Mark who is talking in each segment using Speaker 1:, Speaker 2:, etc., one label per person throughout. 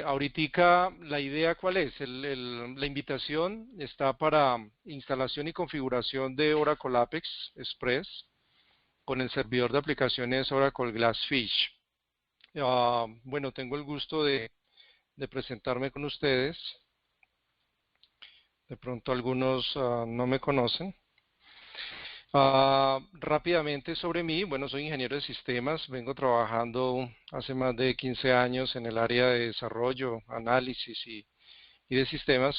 Speaker 1: Ahoritica, la idea ¿cuál es? La invitación está para instalación y configuración de Oracle Apex Express con el servidor de aplicaciones Oracle Glassfish. Bueno, tengo el gusto de presentarme con ustedes. De pronto algunos no me conocen. Rápidamente sobre mí, bueno, soy ingeniero de sistemas, vengo trabajando hace más de 15 años en el área de desarrollo, análisis y de sistemas.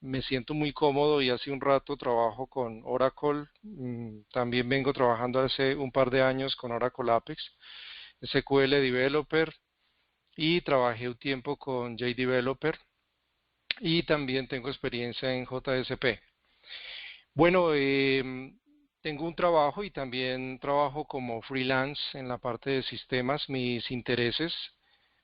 Speaker 1: Me siento muy cómodo y hace un rato trabajo con Oracle. También vengo trabajando hace un par de años con Oracle Apex, SQL Developer y trabajé un tiempo con JDeveloper y también tengo experiencia en JSP. Bueno, tengo un trabajo y también trabajo como freelance en la parte de sistemas. Mis intereses,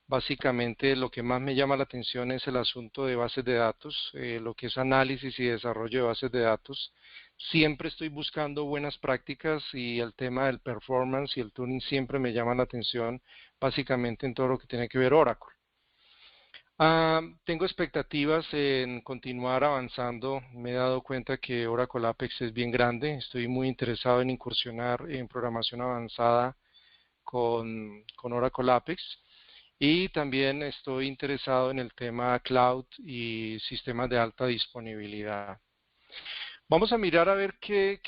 Speaker 1: básicamente lo que más me llama la atención es el asunto de bases de datos, lo que es análisis y desarrollo de bases de datos. Siempre estoy buscando buenas prácticas y el tema del performance y el tuning siempre me llama la atención, básicamente en todo lo que tiene que ver Oracle. Tengo expectativas en continuar avanzando. Me he dado cuenta que Oracle Apex es bien grande. Estoy muy interesado en incursionar en programación avanzada con Oracle Apex. Y también estoy interesado en el tema cloud y sistemas de alta disponibilidad. Vamos a mirar a ver qué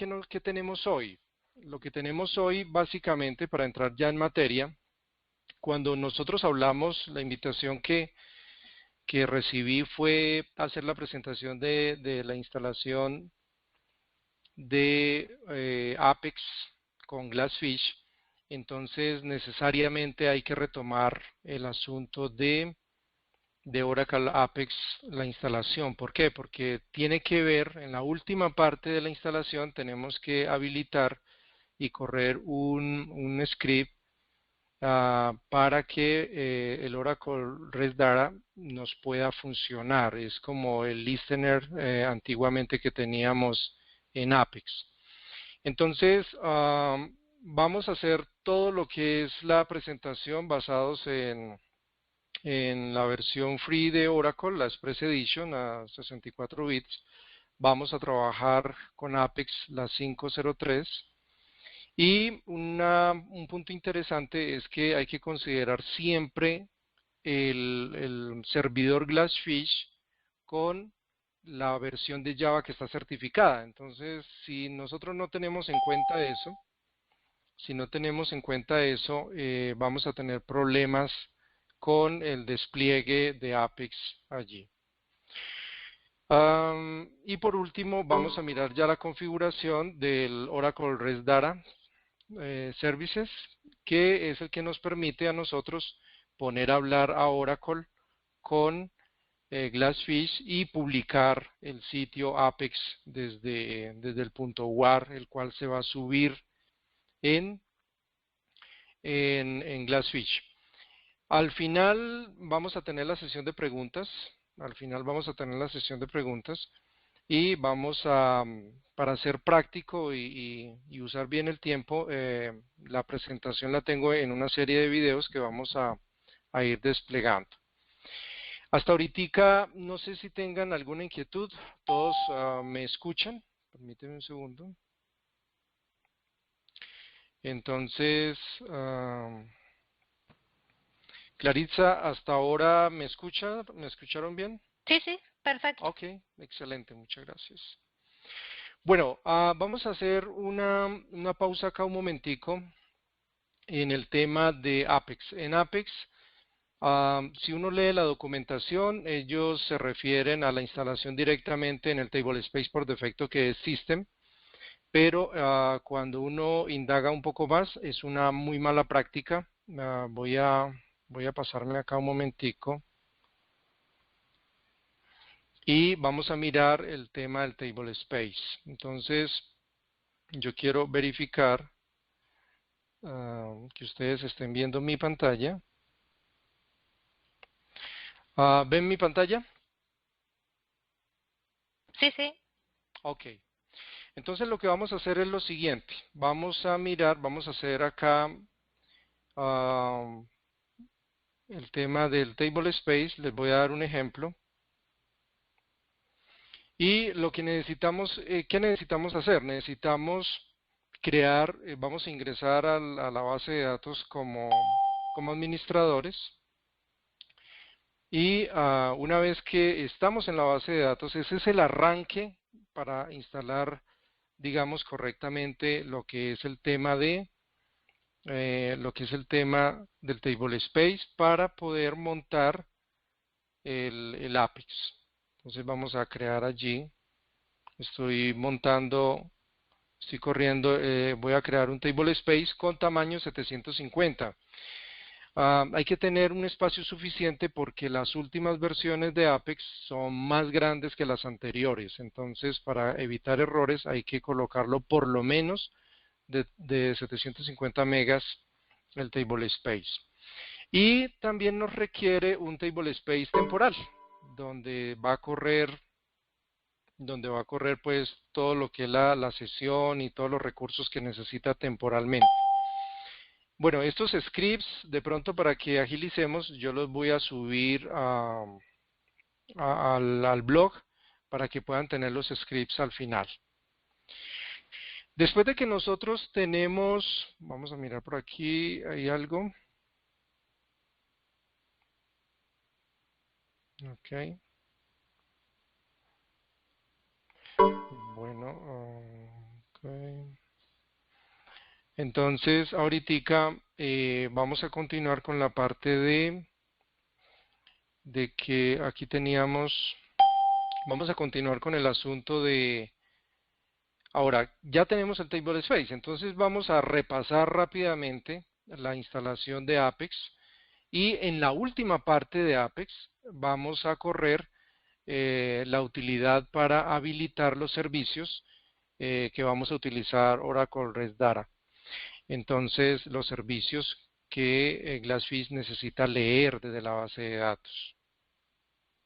Speaker 1: tenemos hoy. Lo que tenemos hoy, básicamente, para entrar ya en materia, cuando nosotros hablamos, la invitación que recibí fue hacer la presentación de la instalación de Apex con Glassfish. Entonces necesariamente hay que retomar el asunto de Oracle Apex, la instalación. ¿Por qué? Porque tiene que ver, en la última parte de la instalación tenemos que habilitar y correr un script para que el Oracle REST Data nos pueda funcionar. Es como el listener antiguamente que teníamos en Apex. Entonces, vamos a hacer todo lo que es la presentación basados en la versión free de Oracle, la Express Edition a 64 bits. Vamos a trabajar con Apex la 503. Y un punto interesante es que hay que considerar siempre el servidor Glassfish con la versión de Java que está certificada. Entonces, si nosotros no tenemos en cuenta eso, si no tenemos en cuenta eso, vamos a tener problemas con el despliegue de Apex allí. Y por último, vamos a mirar ya la configuración del Oracle REST Data Services, que es el que nos permite a nosotros poner a hablar a Oracle con Glassfish y publicar el sitio Apex desde el punto WAR, el cual se va a subir en, en Glassfish. Al final vamos a tener la sesión de preguntas. Al final vamos a tener la sesión de preguntas y vamos a, para ser práctico y usar bien el tiempo, la presentación la tengo en una serie de videos que vamos a ir desplegando. Hasta ahorita no sé si tengan alguna inquietud. ¿Todos me escuchan? Permíteme un segundo. Entonces, Claritza, ¿hasta ahora me escucha? ¿Me escucharon bien?
Speaker 2: Sí, sí, perfecto.
Speaker 1: Ok, excelente, muchas gracias. Bueno, vamos a hacer una pausa acá un momentico en el tema de Apex. En Apex, si uno lee la documentación, ellos se refieren a la instalación directamente en el table space por defecto que es System, pero cuando uno indaga un poco más es una muy mala práctica. Voy a pasarme acá un momentico y vamos a mirar el tema del table space. Entonces, yo quiero verificar que ustedes estén viendo mi pantalla. ¿Ven mi pantalla?
Speaker 2: Sí, sí.
Speaker 1: Ok. Entonces lo que vamos a hacer es lo siguiente. Vamos a mirar, vamos a hacer acá el tema del table space, les voy a dar un ejemplo. Y lo que necesitamos, ¿qué necesitamos hacer? Necesitamos crear, vamos a ingresar a la base de datos como administradores. Y una vez que estamos en la base de datos, ese es el arranque para instalar, digamos, correctamente lo que es el tema del table space para poder montar el Apex. Entonces vamos a crear allí, estoy corriendo, voy a crear un table space con tamaño 750. Hay que tener un espacio suficiente porque las últimas versiones de Apex son más grandes que las anteriores. Entonces, para evitar errores hay que colocarlo por lo menos de 750 megas el table space. Y también nos requiere un table space temporal, donde va a correr pues todo lo que es la sesión y todos los recursos que necesita temporalmente. Bueno, estos scripts, de pronto para que agilicemos, yo los voy a subir al blog para que puedan tener los scripts al final. Después de que nosotros tenemos, vamos a mirar por aquí, hay algo. Ok. Bueno, ok. Entonces, ahorita vamos a continuar con la parte de que aquí teníamos, vamos a continuar con el asunto de, ahora, ya tenemos el table space, entonces vamos a repasar rápidamente la instalación de Apex y en la última parte de Apex vamos a correr la utilidad para habilitar los servicios que vamos a utilizar Oracle REST Data. Entonces, los servicios que Glassfish necesita leer desde la base de datos.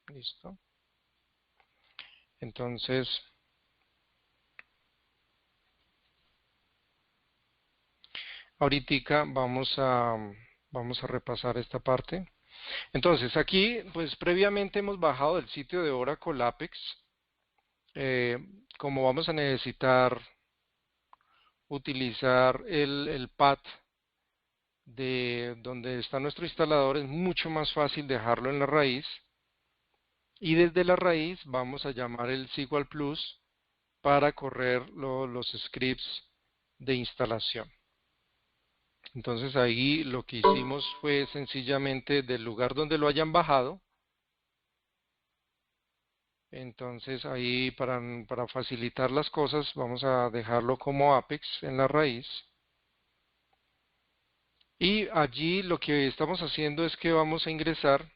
Speaker 1: ¿Listo? Entonces, ahorita vamos a repasar esta parte. Entonces, aquí, pues previamente hemos bajado del sitio de Oracle Apex. Como vamos a necesitar utilizar el path de donde está nuestro instalador, es mucho más fácil dejarlo en la raíz. Y desde la raíz vamos a llamar el SQL Plus para correr los scripts de instalación. Entonces ahí lo que hicimos fue sencillamente del lugar donde lo hayan bajado. Entonces ahí para facilitar las cosas vamos a dejarlo como Apex en la raíz. Y allí lo que estamos haciendo es que vamos a ingresar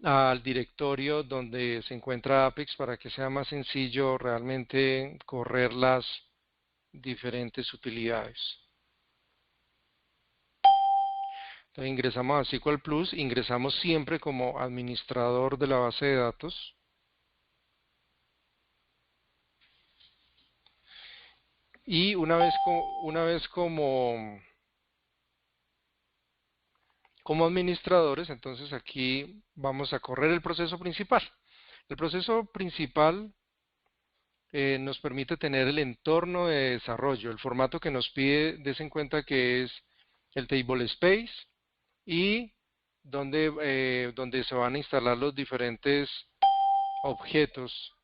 Speaker 1: al directorio donde se encuentra Apex para que sea más sencillo realmente correr las diferentes utilidades. Entonces ingresamos a SQL Plus, ingresamos siempre como administrador de la base de datos. Y una vez como administradores, entonces aquí vamos a correr el proceso principal. El proceso principal nos permite tener el entorno de desarrollo. El formato que nos pide, des en cuenta que es el table space y donde se van a instalar los diferentes objetos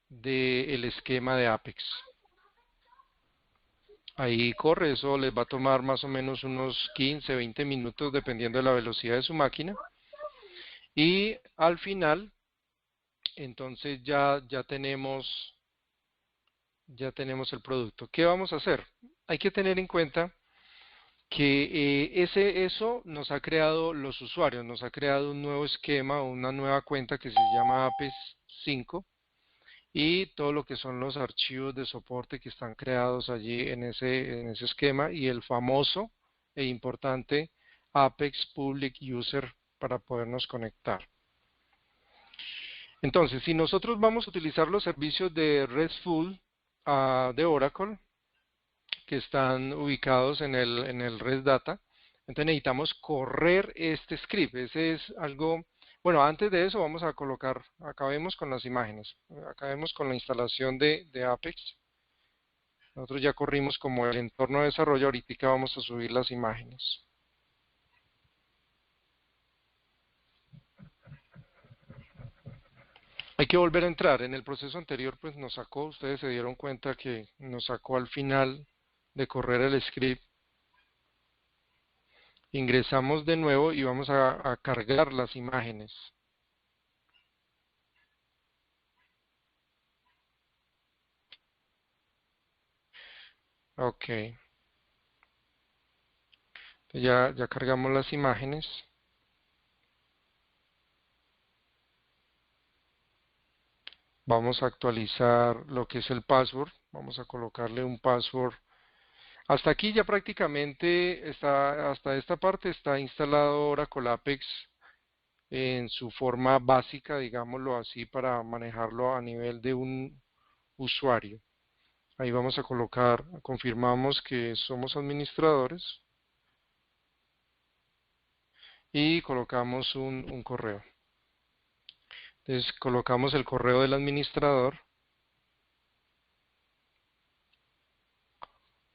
Speaker 1: del esquema de Apex. Ahí corre, eso les va a tomar más o menos unos 15, 20 minutos dependiendo de la velocidad de su máquina. Y al final, entonces ya tenemos el producto. ¿Qué vamos a hacer? Hay que tener en cuenta que eso nos ha creado los usuarios, nos ha creado un nuevo esquema, una nueva cuenta que se llama Apex 5 y todo lo que son los archivos de soporte que están creados allí en ese esquema y el famoso e importante Apex Public User para podernos conectar. Entonces, si nosotros vamos a utilizar los servicios de RESTful de Oracle, que están ubicados en el REST Data, Entonces necesitamos correr este script. Ese es algo, bueno, antes de eso vamos a colocar, acabemos con las imágenes, acabemos con la instalación de Apex. Nosotros ya corrimos como el entorno de desarrollo, ahorita vamos a subir las imágenes. Hay que volver a entrar. En el proceso anterior pues nos sacó, ustedes se dieron cuenta que nos sacó al final de correr el script. Ingresamos de nuevo y vamos a cargar las imágenes. Ok. Ya cargamos las imágenes. Vamos a actualizar lo que es el password. Vamos a colocarle un password. Hasta aquí ya prácticamente está, hasta esta parte está instalado Oracle Apex en su forma básica, digámoslo así, para manejarlo a nivel de un usuario. Ahí vamos a colocar, confirmamos que somos administradores y colocamos un correo. Entonces colocamos el correo del administrador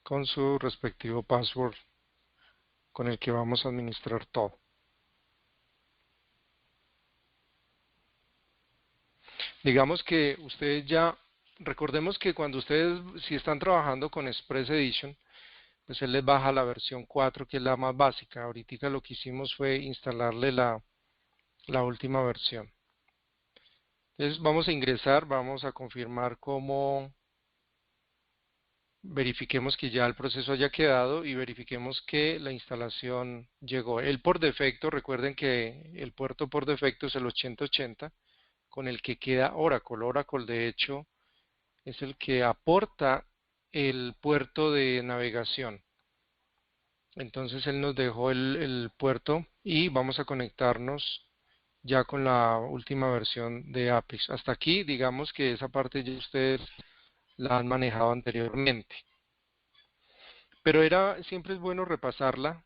Speaker 1: con su respectivo password con el que vamos a administrar todo. Digamos que ustedes ya, recordemos que cuando ustedes, si están trabajando con Express Edition, pues él les baja la versión 4, que es la más básica. Ahorita lo que hicimos fue instalarle la última versión. Entonces vamos a ingresar, vamos a confirmar cómo, verifiquemos que ya el proceso haya quedado y verifiquemos que la instalación llegó. El por defecto, recuerden que el puerto por defecto es el 8080, con el que queda Oracle. Oracle de hecho es el que aporta el puerto de navegación. Entonces él nos dejó el puerto y vamos a conectarnos ya con la última versión de Apex. Hasta aquí, digamos que esa parte ya ustedes la han manejado anteriormente. Pero siempre es bueno repasarla,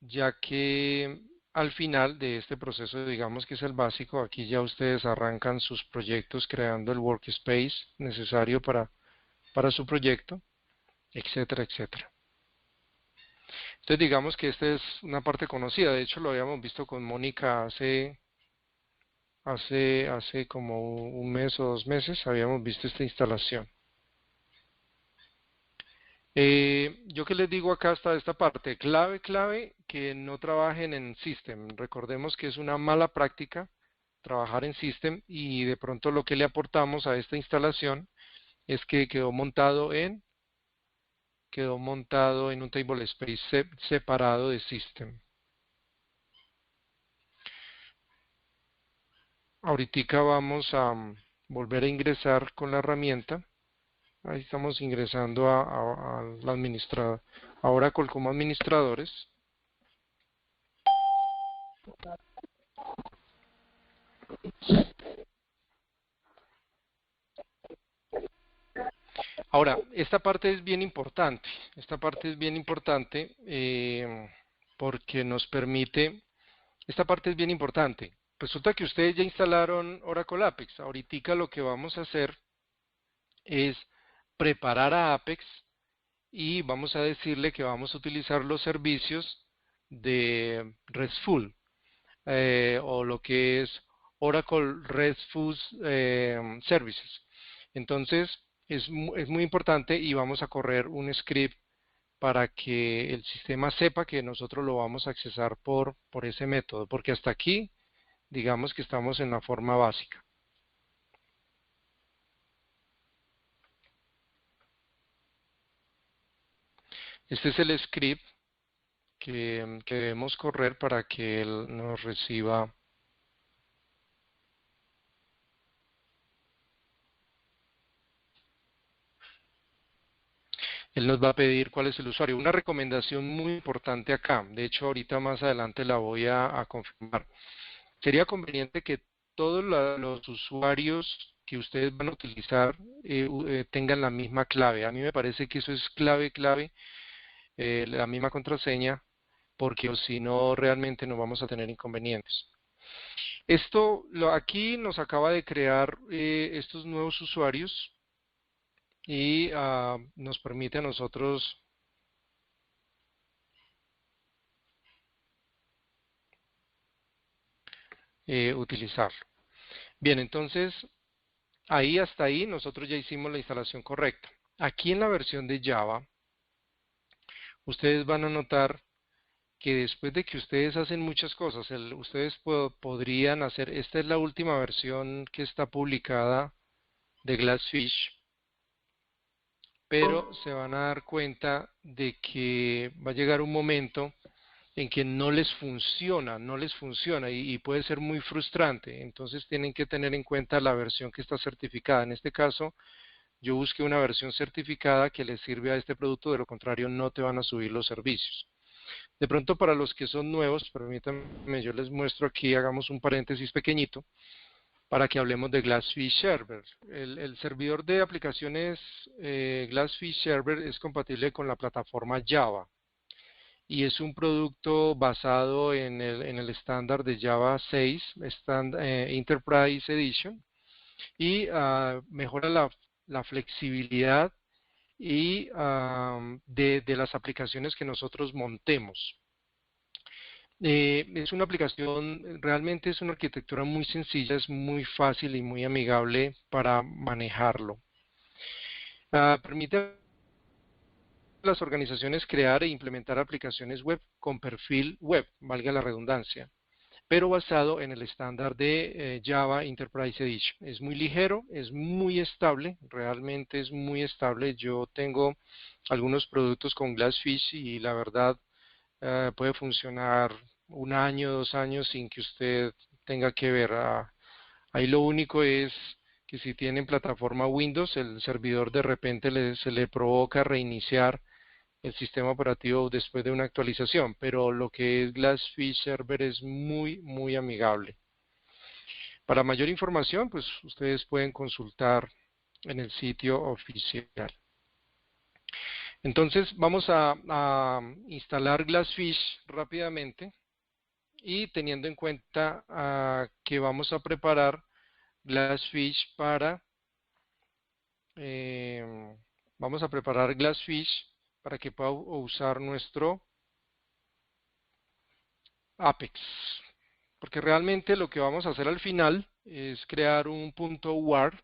Speaker 1: ya que al final de este proceso, digamos que es el básico, aquí ya ustedes arrancan sus proyectos creando el workspace necesario para su proyecto, etcétera, etcétera. Entonces digamos que esta es una parte conocida, de hecho lo habíamos visto con Mónica hace como un mes o 2 meses, habíamos visto esta instalación. Yo que les digo acá hasta esta parte, clave, que no trabajen en System. Recordemos que es una mala práctica trabajar en System y de pronto lo que le aportamos a esta instalación es que quedó montado en un table space separado de System. Ahorita vamos a volver a ingresar con la herramienta. Ahí estamos ingresando a la administradora, a Oracle como administradores. Ahora, esta parte es bien importante. Esta parte es bien importante porque nos permite, esta parte es bien importante. Resulta que ustedes ya instalaron Oracle Apex. Ahorita lo que vamos a hacer es preparar a Apex y vamos a decirle que vamos a utilizar los servicios de RESTful o lo que es Oracle RESTful Services. Entonces es muy importante y vamos a correr un script para que el sistema sepa que nosotros lo vamos a accesar por ese método, porque hasta aquí digamos que estamos en la forma básica. Este es el script que debemos correr para que él nos reciba. Él nos va a pedir cuál es el usuario. Una recomendación muy importante acá, de hecho ahorita más adelante la voy a confirmar. Sería conveniente que todos los usuarios que ustedes van a utilizar tengan la misma clave. A mí me parece que eso es clave la misma contraseña, porque o si no realmente no vamos a tener inconvenientes. Esto aquí nos acaba de crear estos nuevos usuarios y nos permite a nosotros utilizarlo. Bien, entonces hasta ahí nosotros ya hicimos la instalación correcta. Aquí en la versión de Java, ustedes van a notar que después de que ustedes hacen muchas cosas, ustedes podrían hacer, esta es la última versión que está publicada de Glassfish, pero se van a dar cuenta de que va a llegar un momento en que no les funciona y puede ser muy frustrante. Entonces tienen que tener en cuenta la versión que está certificada. En este caso, yo busqué una versión certificada que les sirve a este producto, de lo contrario no te van a subir los servicios. De pronto para los que son nuevos, permítanme, yo les muestro aquí, hagamos un paréntesis pequeñito para que hablemos de Glassfish Server. El servidor de aplicaciones Glassfish Server es compatible con la plataforma Java y es un producto basado en el estándar de Java 6, Enterprise Edition, y mejora la flexibilidad y de las aplicaciones que nosotros montemos. Es una aplicación, realmente es una arquitectura muy sencilla, es muy fácil y muy amigable para manejarlo. Permite a las organizaciones crear e implementar aplicaciones web con perfil web, valga la redundancia, pero basado en el estándar de Java Enterprise Edition. Es muy ligero, es muy estable, realmente es muy estable. Yo tengo algunos productos con Glassfish y la verdad puede funcionar un año, 2 años sin que usted tenga que ver. Ahí lo único es que si tienen plataforma Windows, el servidor de repente se le provoca reiniciar el sistema operativo después de una actualización, pero lo que es Glassfish Server es muy, muy amigable. Para mayor información, pues ustedes pueden consultar en el sitio oficial. Entonces vamos a instalar Glassfish rápidamente y teniendo en cuenta que vamos a preparar Glassfish eh, vamos a preparar Glassfish para que pueda usar nuestro Apex. Porque realmente lo que vamos a hacer al final es crear un punto .war,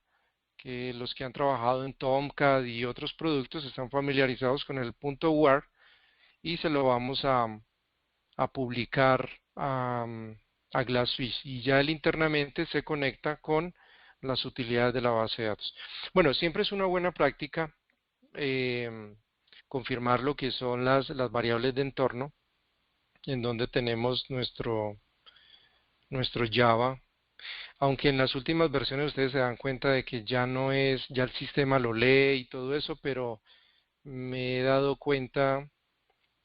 Speaker 1: que los que han trabajado en Tomcat y otros productos están familiarizados con el punto .war, y se lo vamos a publicar a Glassfish, y ya él internamente se conecta con las utilidades de la base de datos. Bueno, siempre es una buena práctica eh, confirmar lo que son las variables de entorno, en donde tenemos nuestro Java, aunque en las últimas versiones ustedes se dan cuenta de que ya no es, ya el sistema lo lee y todo eso, pero me he dado cuenta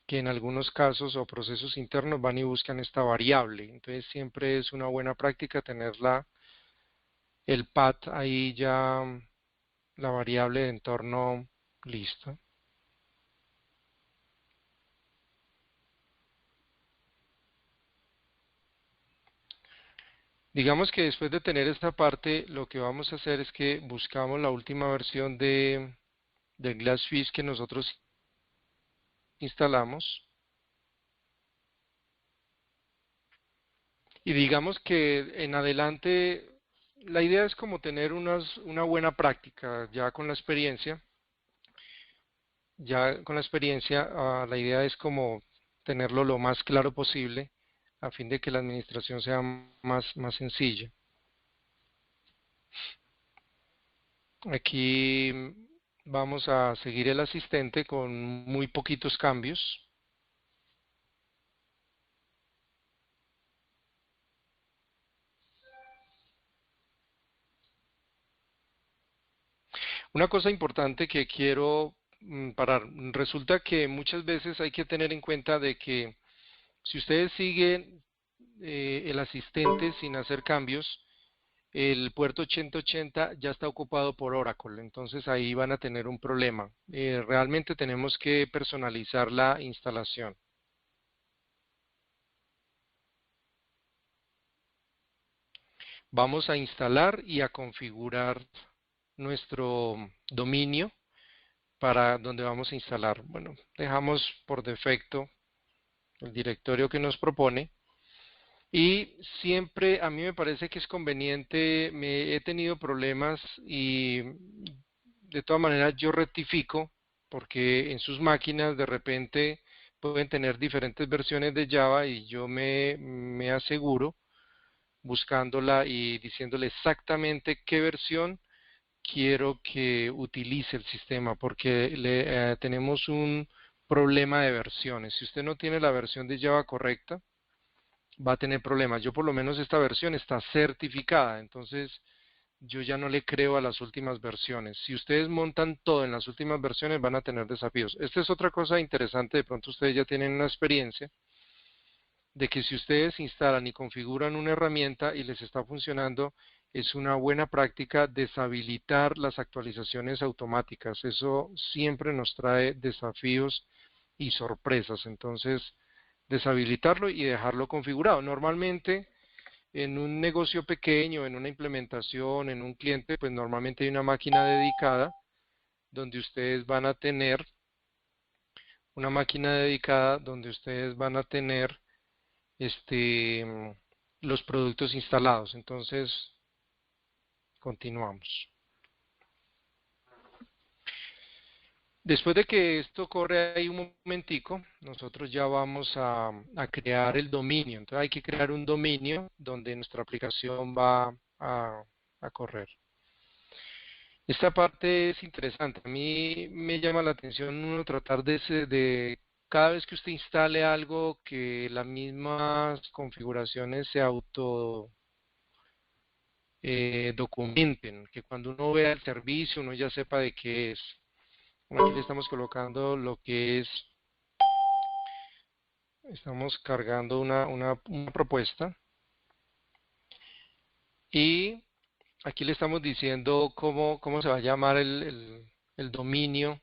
Speaker 1: que en algunos casos o procesos internos van y buscan esta variable. Entonces siempre es una buena práctica tener el path ahí ya, la variable de entorno lista. Digamos que después de tener esta parte, lo que vamos a hacer es que buscamos la última versión de Glassfish que nosotros instalamos. Y digamos que en adelante la idea es como tener una buena práctica ya con la experiencia. Ya con la experiencia, la idea es como tenerlo lo más claro posible a fin de que la administración sea más sencilla. Aquí vamos a seguir el asistente con muy poquitos cambios. Una cosa importante que quiero parar, resulta que muchas veces hay que tener en cuenta de que si ustedes siguen el asistente sin hacer cambios, el puerto 8080 ya está ocupado por Oracle, entonces ahí van a tener un problema. Realmente tenemos que personalizar la instalación. Vamos a instalar y a configurar nuestro dominio para donde vamos a instalar. Bueno, dejamos por defecto el directorio que nos propone. Y siempre a mí me parece que es conveniente, me he tenido problemas y de todas maneras yo rectifico porque en sus máquinas de repente pueden tener diferentes versiones de Java y yo me aseguro buscándola y diciéndole exactamente qué versión quiero que utilice el sistema porque tenemos un problema de versiones. Si usted no tiene la versión de Java correcta, va a tener problemas. Yo por lo menos esta versión está certificada, entonces yo ya no le creo a las últimas versiones. Si ustedes montan todo en las últimas versiones van a tener desafíos. Esta es otra cosa interesante, de pronto ustedes ya tienen una experiencia de que si ustedes instalan y configuran una herramienta y les está funcionando, es una buena práctica deshabilitar las actualizaciones automáticas. Eso siempre nos trae desafíos y sorpresas. Entonces, deshabilitarlo y dejarlo configurado. Normalmente, en un negocio pequeño, en una implementación, en un cliente, pues normalmente hay una máquina dedicada donde ustedes van a tener este, los productos instalados. Entonces, continuamos. Después de que esto corre ahí un momentico, nosotros ya vamos a crear el dominio. Entonces hay que crear un dominio donde nuestra aplicación va a correr. Esta parte es interesante. A mí me llama la atención uno tratar de cada vez que usted instale algo, que las mismas configuraciones se auto documenten, que cuando uno vea el servicio uno ya sepa de qué es. Bueno, aquí le estamos colocando lo que es, estamos cargando una propuesta y aquí le estamos diciendo cómo se va a llamar el dominio.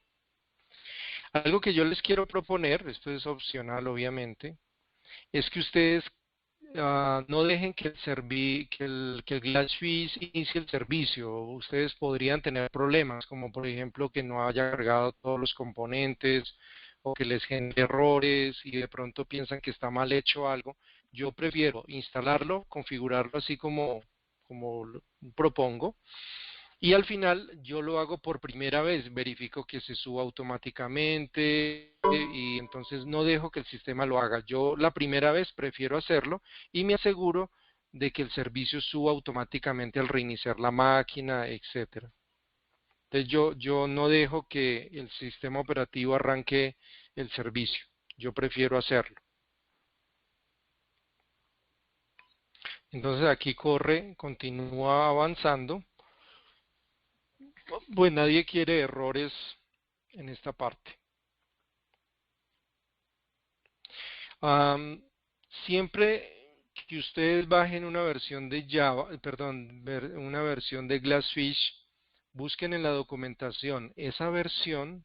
Speaker 1: Algo que yo les quiero proponer, esto es opcional obviamente, es que ustedes no dejen que el Glassfish inicie el servicio. Ustedes podrían tener problemas, como por ejemplo que no haya cargado todos los componentes o que les genere errores y de pronto piensan que está mal hecho algo. Yo prefiero instalarlo, configurarlo así como lo propongo y al final yo lo hago por primera vez, verifico que se suba automáticamente y entonces no dejo que el sistema lo haga. Yo la primera vez prefiero hacerlo y me aseguro de que el servicio suba automáticamente al reiniciar la máquina, etcétera. Entonces yo no dejo que el sistema operativo arranque el servicio. Yo prefiero hacerlo. Entonces aquí corre, continúa avanzando. Pues nadie quiere errores en esta parte. Am, Siempre que ustedes bajen una versión de Java, perdón, una versión de Glassfish, busquen en la documentación esa versión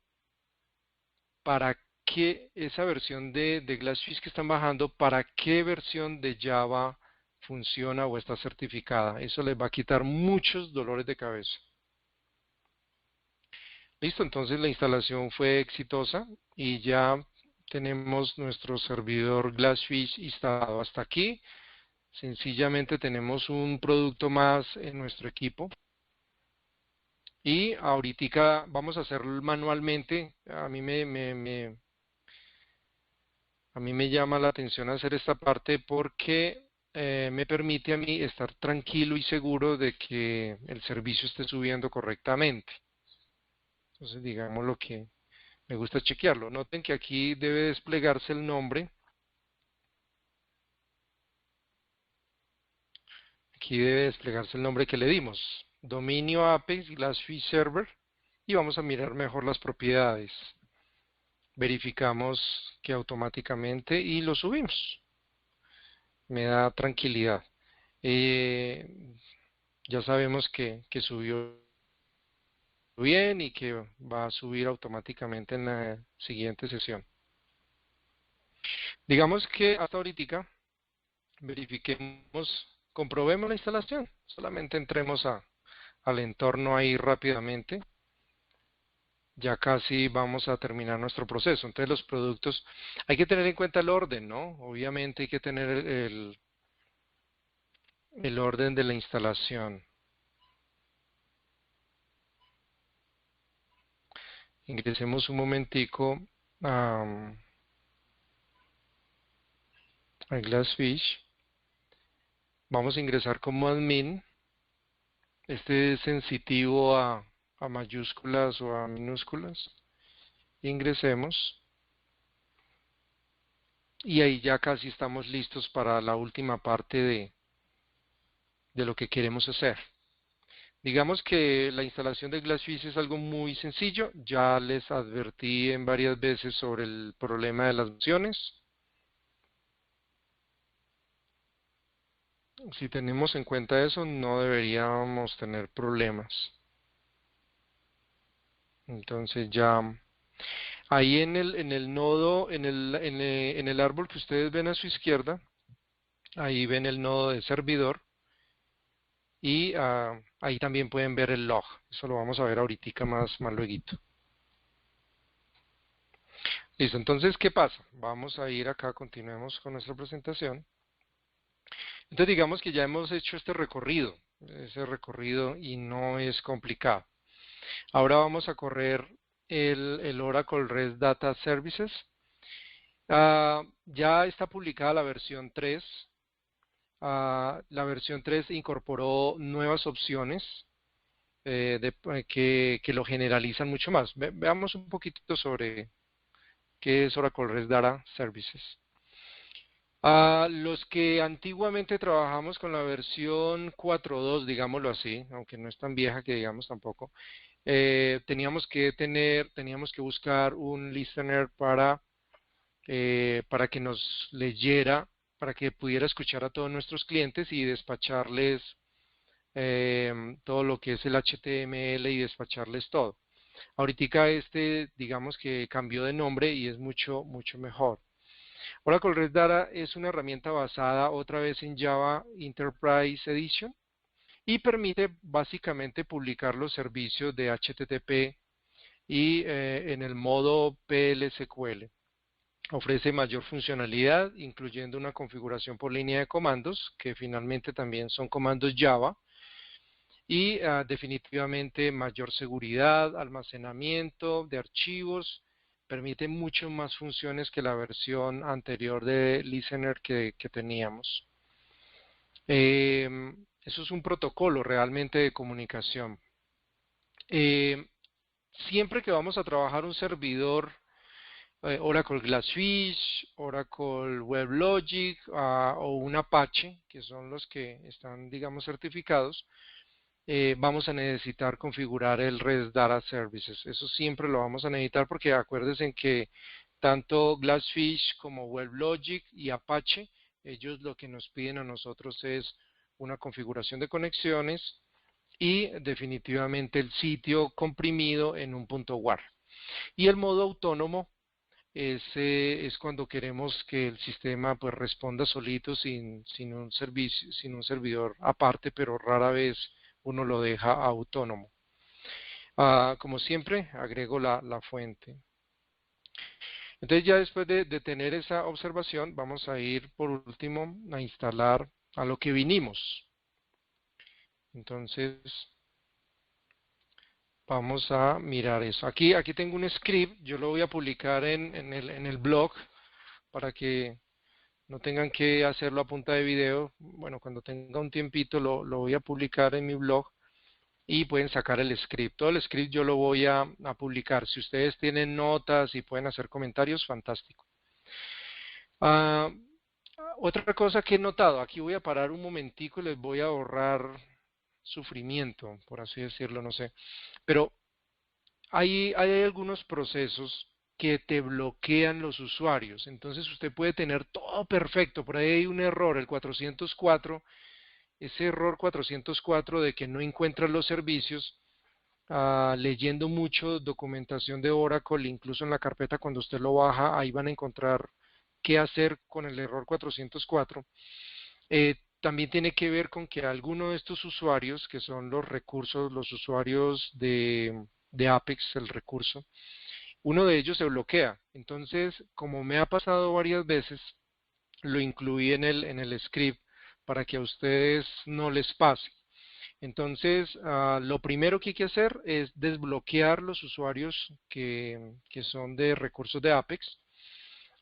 Speaker 1: para qué, esa versión de Glassfish que están bajando, para qué versión de Java funciona o está certificada. Eso les va a quitar muchos dolores de cabeza. Listo, entonces la instalación fue exitosa y ya tenemos nuestro servidor Glassfish instalado hasta aquí. Sencillamente tenemos un producto más en nuestro equipo y ahorita vamos a hacerlo manualmente. A mí me llama la atención hacer esta parte porque me permite a mí estar tranquilo y seguro de que el servicio esté subiendo correctamente. Entonces digamos lo que me gusta chequearlo. Noten que aquí debe desplegarse el nombre. Aquí debe desplegarse el nombre que le dimos. Dominio Apex Glassfish Server. Y vamos a mirar mejor las propiedades. Verificamos que automáticamente y lo subimos. Me da tranquilidad. Ya sabemos que subió bien y que va a subir automáticamente en la siguiente sesión. Digamos que hasta ahorita verifiquemos, comprobemos la instalación. Solamente entremos al entorno ahí rápidamente. Ya casi vamos a terminar nuestro proceso. Entonces los productos, hay que tener en cuenta el orden, ¿no? Obviamente hay que tener el orden de la instalación. Ingresemos un momentico a Glassfish. Vamos a ingresar como admin. Este es sensitivo a mayúsculas o a minúsculas. Ingresemos. Y ahí ya casi estamos listos para la última parte de lo que queremos hacer. Digamos que la instalación de Glassfish es algo muy sencillo. Ya les advertí en varias veces sobre el problema de las versiones. Si tenemos en cuenta eso, no deberíamos tener problemas. Entonces ya ahí en el nodo, en el árbol que ustedes ven a su izquierda, ahí ven el nodo de servidor y ahí también pueden ver el log. Eso lo vamos a ver ahorita más lueguito. Listo, entonces, ¿qué pasa? Vamos a ir acá, continuemos con nuestra presentación. Entonces, digamos que ya hemos hecho ese recorrido y no es complicado. Ahora vamos a correr el Oracle REST Data Services. Ya está publicada la versión 3. La versión 3 incorporó nuevas opciones que lo generalizan mucho más. Veamos un poquito sobre qué es Oracle REST Data Services. Los que antiguamente trabajamos con la versión 4.2, digámoslo así, aunque no es tan vieja que digamos tampoco, teníamos que buscar un listener para que nos leyera, para que pudiera escuchar a todos nuestros clientes y despacharles todo lo que es el HTML y despacharles todo. Ahorita digamos que cambió de nombre y es mucho mejor. Oracle REST Data es una herramienta basada otra vez en Java Enterprise Edition y permite básicamente publicar los servicios de HTTP y en el modo PL/SQL. Ofrece mayor funcionalidad, incluyendo una configuración por línea de comandos, que finalmente también son comandos Java, y definitivamente mayor seguridad, almacenamiento de archivos, permite mucho más funciones que la versión anterior de Listener que teníamos. Eso es un protocolo realmente de comunicación. Siempre que vamos a trabajar un servidor Oracle Glassfish, Oracle WebLogic o un Apache, que son los que están, digamos, certificados, vamos a necesitar configurar el REST Data Services. Eso siempre lo vamos a necesitar porque acuérdense que tanto Glassfish como WebLogic y Apache, ellos lo que nos piden a nosotros es una configuración de conexiones y definitivamente el sitio comprimido en un punto .war. Y el modo autónomo es cuando queremos que el sistema pues responda solito sin un servicio, sin un servidor aparte, pero rara vez uno lo deja autónomo. Como siempre, agrego la fuente. Entonces ya después de tener esa observación, vamos a ir por último a instalar a lo que vinimos. Entonces, vamos a mirar eso. Aquí tengo un script, yo lo voy a publicar en el blog para que no tengan que hacerlo a punta de video. Bueno, cuando tenga un tiempito lo voy a publicar en mi blog y pueden sacar el script. Todo el script yo lo voy a publicar. Si ustedes tienen notas y pueden hacer comentarios, fantástico. Otra cosa que he notado, aquí voy a parar un momentico y les voy a ahorrar sufrimiento, por así decirlo, no sé. Pero hay algunos procesos que te bloquean los usuarios. Entonces usted puede tener todo perfecto, por ahí hay un error, el 404, ese error 404 de que no encuentras los servicios, leyendo mucho documentación de Oracle, incluso en la carpeta cuando usted lo baja, ahí van a encontrar qué hacer con el error 404. También tiene que ver con que alguno de estos usuarios, que son los recursos, los usuarios de Apex, el recurso, uno de ellos se bloquea. Entonces, como me ha pasado varias veces, lo incluí en el script para que a ustedes no les pase. Entonces, lo primero que hay que hacer es desbloquear los usuarios que son de recursos de Apex.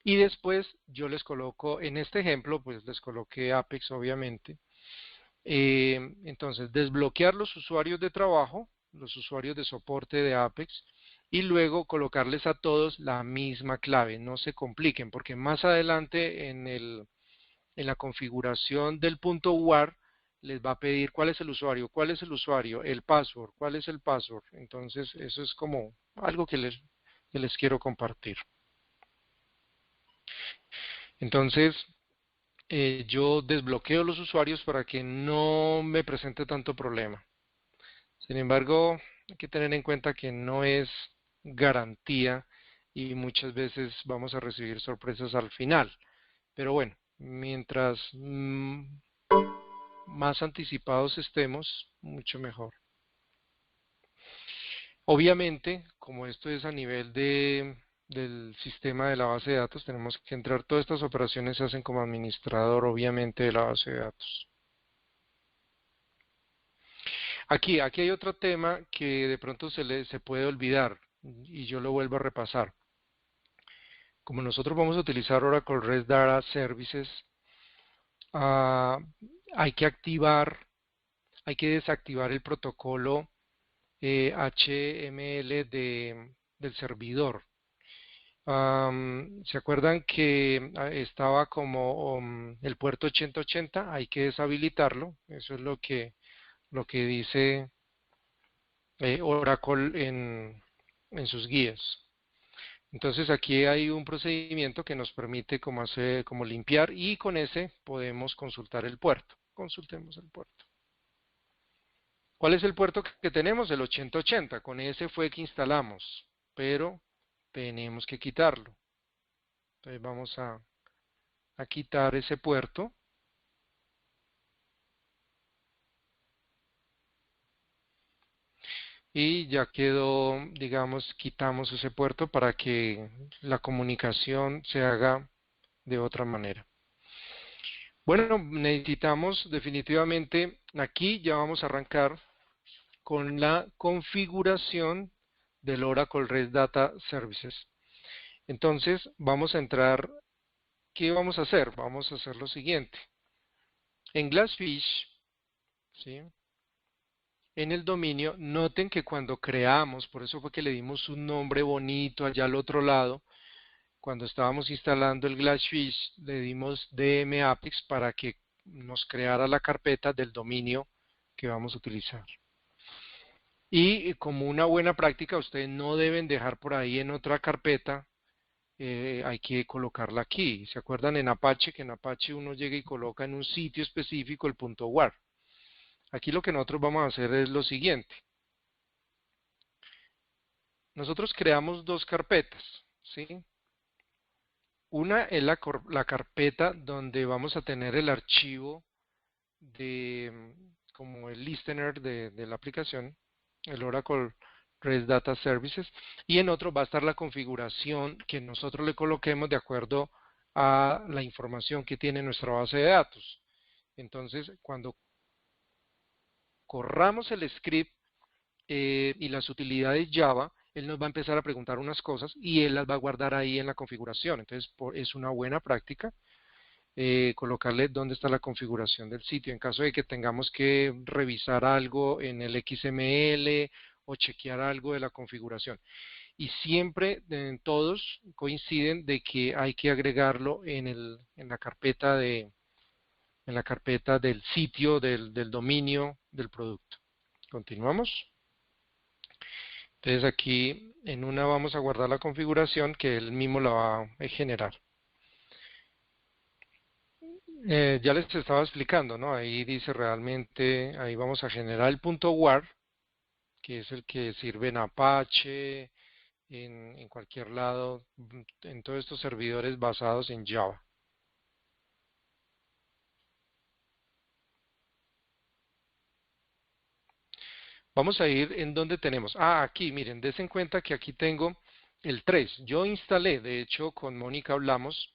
Speaker 1: Y después yo les coloco, en este ejemplo, pues les coloqué Apex obviamente. Entonces, desbloquear los usuarios de trabajo, los usuarios de soporte de Apex, y luego colocarles a todos la misma clave. No se compliquen, porque más adelante en la configuración del punto .war les va a pedir cuál es el usuario, el password, cuál es el password. Entonces, eso es como algo que les quiero compartir. Entonces, yo desbloqueo los usuarios para que no me presente tanto problema. Sin embargo, hay que tener en cuenta que no es garantía y muchas veces vamos a recibir sorpresas al final. Pero bueno, mientras más anticipados estemos, mucho mejor. Obviamente, como esto es a nivel del sistema de la base de datos, tenemos que entrar, todas estas operaciones se hacen como administrador, obviamente, de la base de datos. Aquí hay otro tema que de pronto se puede olvidar y yo lo vuelvo a repasar. Como nosotros vamos a utilizar Oracle REST Data Services, ah, hay que desactivar el protocolo HML del servidor. ¿Se acuerdan que estaba como el puerto 8080? Hay que deshabilitarlo. Eso es lo que dice Oracle en sus guías. Entonces aquí hay un procedimiento que nos permite como limpiar y con ese podemos consultar el puerto. Consultemos el puerto. ¿Cuál es el puerto que tenemos? El 8080. Con ese fue que instalamos, pero tenemos que quitarlo. Entonces vamos a quitar ese puerto. Y ya quedó, digamos, quitamos ese puerto para que la comunicación se haga de otra manera. Bueno, necesitamos definitivamente, aquí ya vamos a arrancar con la configuración del Oracle REST Data Services. Entonces, vamos a entrar, ¿qué vamos a hacer? Vamos a hacer lo siguiente. En Glassfish, ¿sí? En el dominio, noten que cuando creamos, por eso fue que le dimos un nombre bonito allá al otro lado, cuando estábamos instalando el Glassfish, le dimos dmapex para que nos creara la carpeta del dominio que vamos a utilizar. Y como una buena práctica, ustedes no deben dejar por ahí en otra carpeta, hay que colocarla aquí. ¿Se acuerdan en Apache? Que en Apache uno llega y coloca en un sitio específico el punto .war. Aquí lo que nosotros vamos a hacer es lo siguiente. Nosotros creamos dos carpetas, ¿sí? Una es la carpeta donde vamos a tener el archivo como el listener de la aplicación, el Oracle REST Data Services, y en otro va a estar la configuración que nosotros le coloquemos de acuerdo a la información que tiene nuestra base de datos. Entonces, cuando corramos el script y las utilidades Java, él nos va a empezar a preguntar unas cosas y él las va a guardar ahí en la configuración. Entonces, es una buena práctica colocarle dónde está la configuración del sitio. En caso de que tengamos que revisar algo en el XML o chequear algo de la configuración. Y siempre todos coinciden de que hay que agregarlo en la carpeta del sitio, del dominio del producto. Continuamos. Entonces aquí en una vamos a guardar la configuración que él mismo la va a generar. Ya les estaba explicando, ¿no? Ahí dice realmente, ahí vamos a generar el punto .war, que es el que sirve en Apache, en cualquier lado, en todos estos servidores basados en Java. Vamos a ir en donde tenemos. Aquí, miren, des en cuenta que aquí tengo el 3. Yo instalé, de hecho, con Mónica hablamos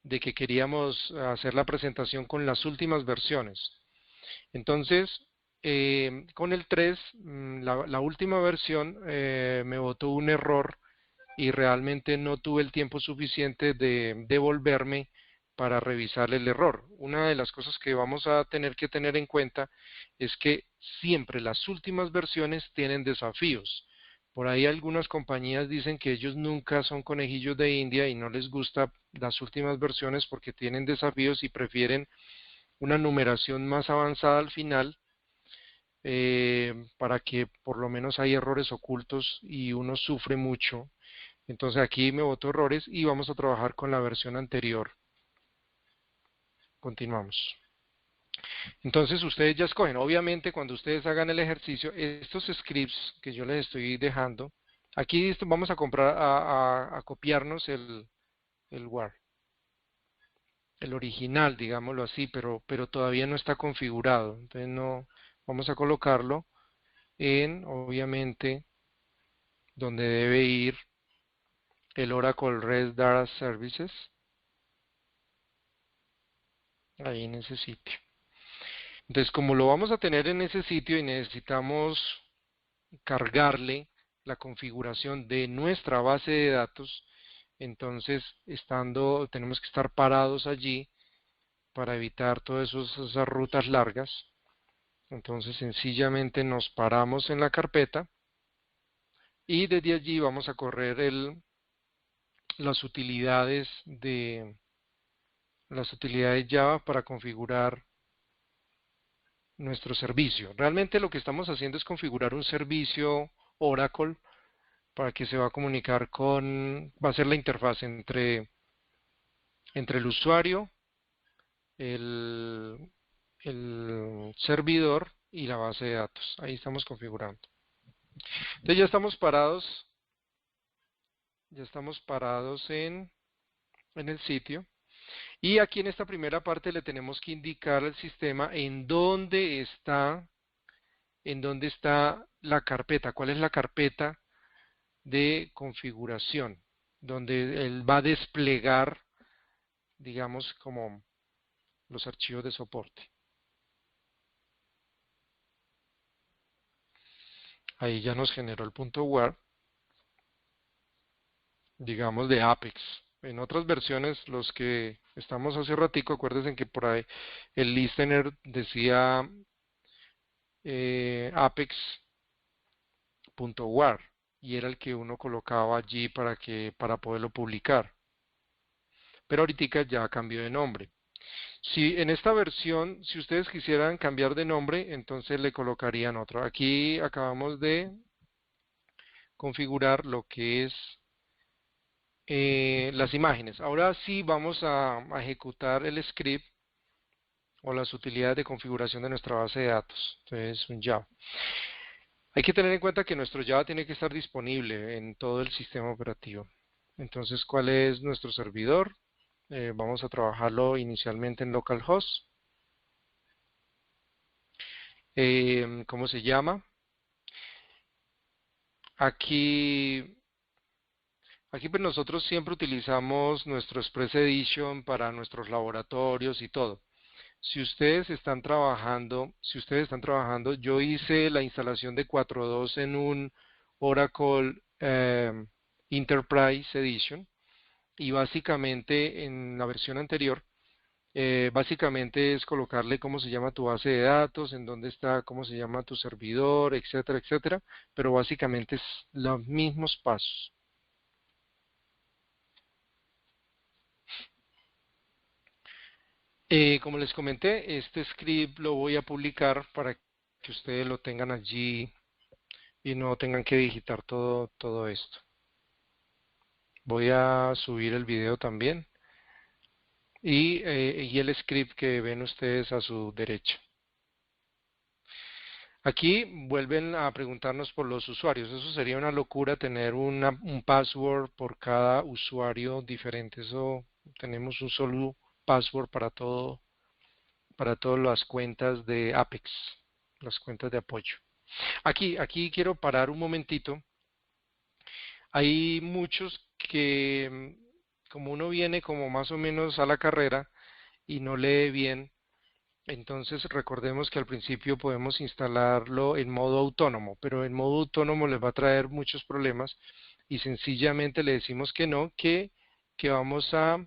Speaker 1: de que queríamos hacer la presentación con las últimas versiones. Entonces, con el 3, la última versión me botó un error y realmente no tuve el tiempo suficiente de devolverme para revisar el error. Una de las cosas que vamos a tener que tener en cuenta es que siempre las últimas versiones tienen desafíos. Por ahí algunas compañías dicen que ellos nunca son conejillos de India y no les gusta las últimas versiones porque tienen desafíos y prefieren una numeración más avanzada al final, para que por lo menos hay errores ocultos y uno sufre mucho. Entonces aquí me boto errores y vamos a trabajar con la versión anterior. Continuamos. Entonces ustedes ya escogen. Obviamente cuando ustedes hagan el ejercicio, estos scripts que yo les estoy dejando, aquí vamos a comprar a copiarnos el Word, el original, digámoslo así, pero todavía no está configurado. Entonces no vamos a colocarlo en, obviamente, donde debe ir el Oracle REST Data Services, ahí en ese sitio. Entonces, como lo vamos a tener en ese sitio y necesitamos cargarle la configuración de nuestra base de datos, entonces tenemos que estar parados allí para evitar todas esas rutas largas. Entonces, sencillamente nos paramos en la carpeta y desde allí vamos a correr las utilidades Java para configurar nuestro servicio. Realmente lo que estamos haciendo es configurar un servicio Oracle para que se va a comunicar va a ser la interfaz entre el usuario, el, el servidor y la base de datos. Ahí estamos configurando. Entonces ya estamos parados en el sitio. Y aquí en esta primera parte le tenemos que indicar al sistema en dónde está la carpeta, cuál es la carpeta de configuración, donde él va a desplegar, digamos, como los archivos de soporte. Ahí ya nos generó el punto .war, digamos, de Apex. En otras versiones, los que estamos hace ratico, acuérdense que por ahí el listener decía Apex.war y era el que uno colocaba allí para poderlo publicar. Pero ahorita ya cambió de nombre. Si en esta versión, si ustedes quisieran cambiar de nombre, entonces le colocarían otro. Aquí acabamos de configurar lo que es las imágenes. Ahora sí vamos a ejecutar el script o las utilidades de configuración de nuestra base de datos. Entonces, un Java. Hay que tener en cuenta que nuestro Java tiene que estar disponible en todo el sistema operativo. Entonces, ¿cuál es nuestro servidor? Vamos a trabajarlo inicialmente en localhost. ¿Cómo se llama? Aquí, aquí pues nosotros siempre utilizamos nuestro Express Edition para nuestros laboratorios y todo. Si ustedes están trabajando, yo hice la instalación de 4.2 en un Oracle Enterprise Edition y básicamente en la versión anterior, básicamente es colocarle cómo se llama tu base de datos, en dónde está, cómo se llama tu servidor, etcétera, etcétera, pero básicamente es los mismos pasos. Como les comenté, este script lo voy a publicar para que ustedes lo tengan allí y no tengan que digitar todo esto. Voy a subir el video también. y el script que ven ustedes a su derecha. Aquí vuelven a preguntarnos por los usuarios. Eso sería una locura tener un password por cada usuario diferente. Eso tenemos un solo password para todas las cuentas de Apex, las cuentas de apoyo. Aquí quiero parar un momentito. Hay muchos que, como uno viene como más o menos a la carrera y no lee bien, entonces recordemos que al principio podemos instalarlo en modo autónomo, pero en modo autónomo les va a traer muchos problemas y sencillamente le decimos que no, que vamos a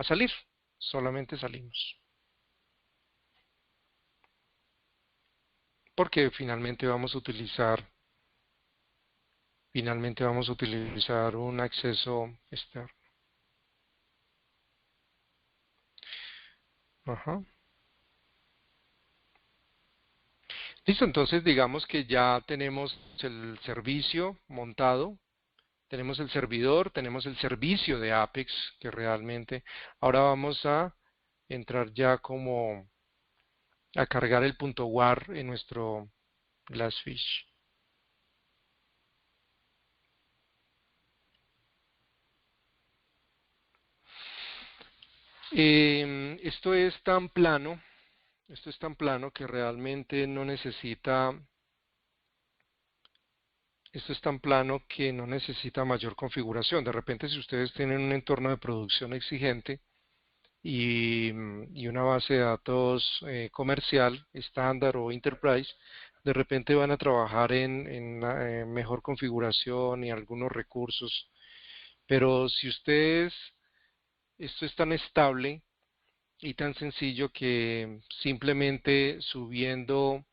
Speaker 1: salir, solamente salimos, porque finalmente vamos a utilizar un acceso externo. Ajá. Listo, entonces digamos que ya tenemos el servicio montado, tenemos el servidor, tenemos el servicio de Apex que realmente ahora vamos a entrar ya como a cargar el punto .war en nuestro Glassfish. Esto es tan plano que realmente no necesita, esto es tan plano que no necesita mayor configuración. De repente si ustedes tienen un entorno de producción exigente, y una base de datos comercial, estándar o enterprise, de repente van a trabajar en mejor configuración y algunos recursos. Pero si ustedes, esto es tan estable y tan sencillo que simplemente subiendo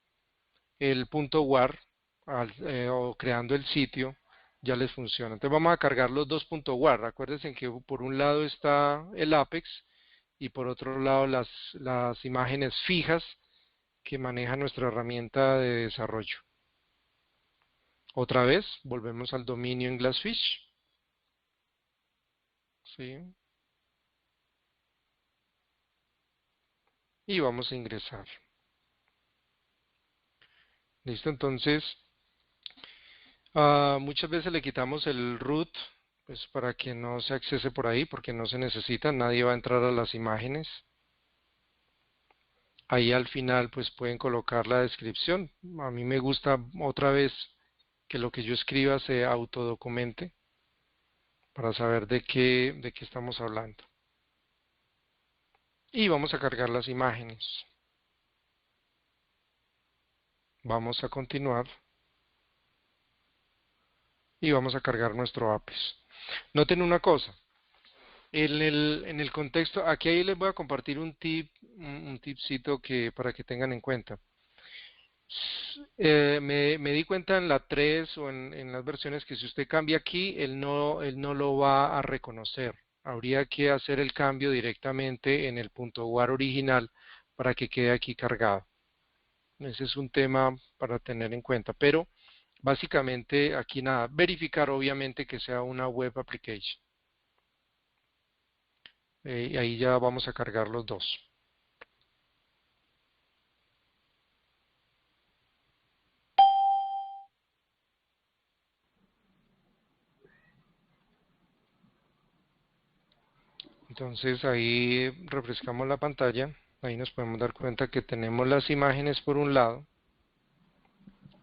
Speaker 1: el punto .war o creando el sitio, ya les funciona. Entonces vamos a cargar los dos puntos .war. Acuérdense que por un lado está el Apex y por otro lado las imágenes fijas que maneja nuestra herramienta de desarrollo. Otra vez, volvemos al dominio en Glassfish. ¿Sí? Y vamos a ingresar. Listo, entonces muchas veces le quitamos el root pues para que no se accese por ahí porque no se necesita, nadie va a entrar a las imágenes. Ahí al final pues pueden colocar la descripción. A mí me gusta otra vez que lo que yo escriba se autodocumente para saber de qué estamos hablando. Y vamos a cargar las imágenes. Vamos a continuar y vamos a cargar nuestro Apex. Noten una cosa, en el contexto, aquí ahí les voy a compartir un tip, un tipcito que para que tengan en cuenta. Me di cuenta en la 3 o en las versiones que si usted cambia aquí, él no lo va a reconocer. Habría que hacer el cambio directamente en el punto .war original para que quede aquí cargado. Ese es un tema para tener en cuenta, pero básicamente aquí nada, verificar obviamente que sea una web application. Y ahí ya vamos a cargar los dos. Entonces ahí refrescamos la pantalla, ahí nos podemos dar cuenta que tenemos las imágenes por un lado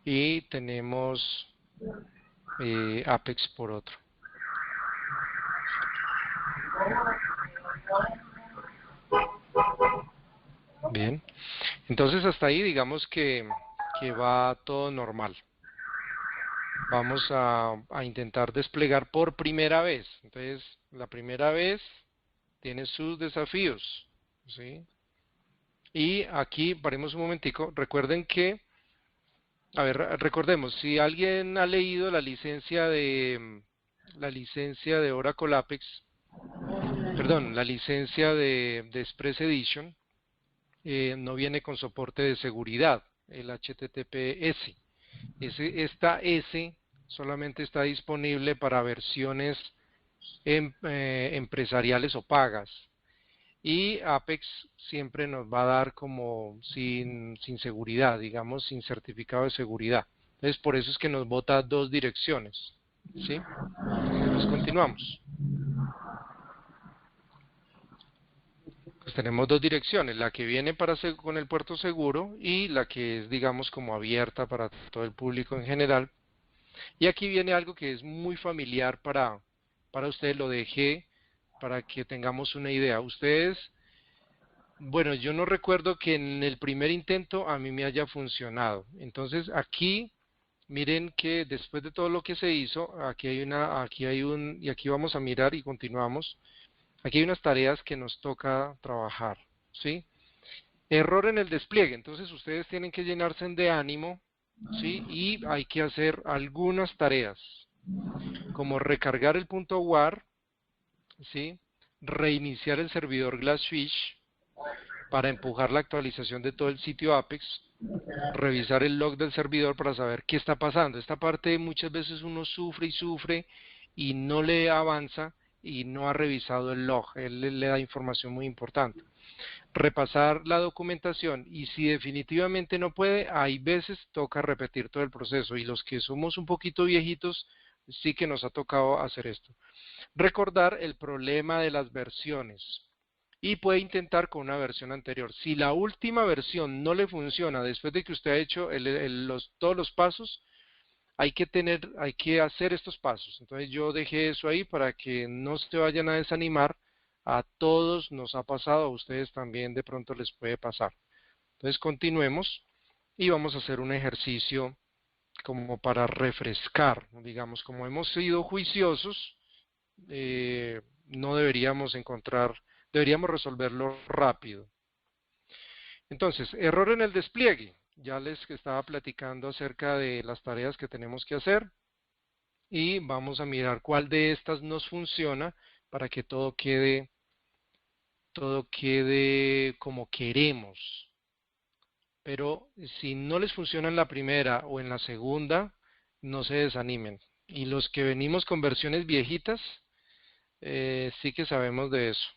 Speaker 1: y tenemos Apex por otro. Bien, entonces hasta ahí digamos que va todo normal. Vamos a intentar desplegar por primera vez. Entonces, la primera vez tiene sus desafíos, ¿sí? Y aquí, paremos un momentico, recuerden que, a ver, recordemos, si alguien ha leído la licencia de Oracle Apex, perdón, la licencia de Express Edition, no viene con soporte de seguridad, el HTTPS. Esta S solamente está disponible para versiones empresariales o pagas. Y Apex siempre nos va a dar como sin seguridad, digamos, sin certificado de seguridad. Entonces, por eso es que nos bota dos direcciones, ¿sí? Entonces, continuamos. Pues tenemos dos direcciones, la que viene con el puerto seguro y la que es, digamos, como abierta para todo el público en general. Y aquí viene algo que es muy familiar para ustedes, lo dejé para que tengamos una idea. Ustedes, bueno, yo no recuerdo que en el primer intento a mí me haya funcionado. Entonces aquí, miren que después de todo lo que se hizo, y aquí vamos a mirar y continuamos. Aquí hay unas tareas que nos toca trabajar, ¿sí? Error en el despliegue. Entonces ustedes tienen que llenarse de ánimo, ¿sí? Y hay que hacer algunas tareas, como recargar el punto WAR, ¿sí? Reiniciar el servidor Glassfish para empujar la actualización de todo el sitio Apex, revisar el log del servidor para saber qué está pasando. Esta parte muchas veces uno sufre y sufre y no le avanza y no ha revisado el log. Él le da información muy importante. Repasar la documentación y si definitivamente no puede, hay veces toca repetir todo el proceso y los que somos un poquito viejitos sí que nos ha tocado hacer esto. Recordar el problema de las versiones y puede intentar con una versión anterior. Si la última versión no le funciona después de que usted ha hecho todos los pasos, hay que hacer estos pasos. Entonces yo dejé eso ahí para que no se vayan a desanimar. A todos nos ha pasado, a ustedes también de pronto les puede pasar. Entonces continuemos y vamos a hacer un ejercicio como para refrescar, digamos, como hemos sido juiciosos, no deberíamos resolverlo rápido. Entonces, error en el despliegue. Ya les estaba platicando acerca de las tareas que tenemos que hacer y vamos a mirar cuál de estas nos funciona para que todo quede como queremos. Pero si no les funciona en la primera o en la segunda, no se desanimen. Y los que venimos con versiones viejitas, sí que sabemos de eso.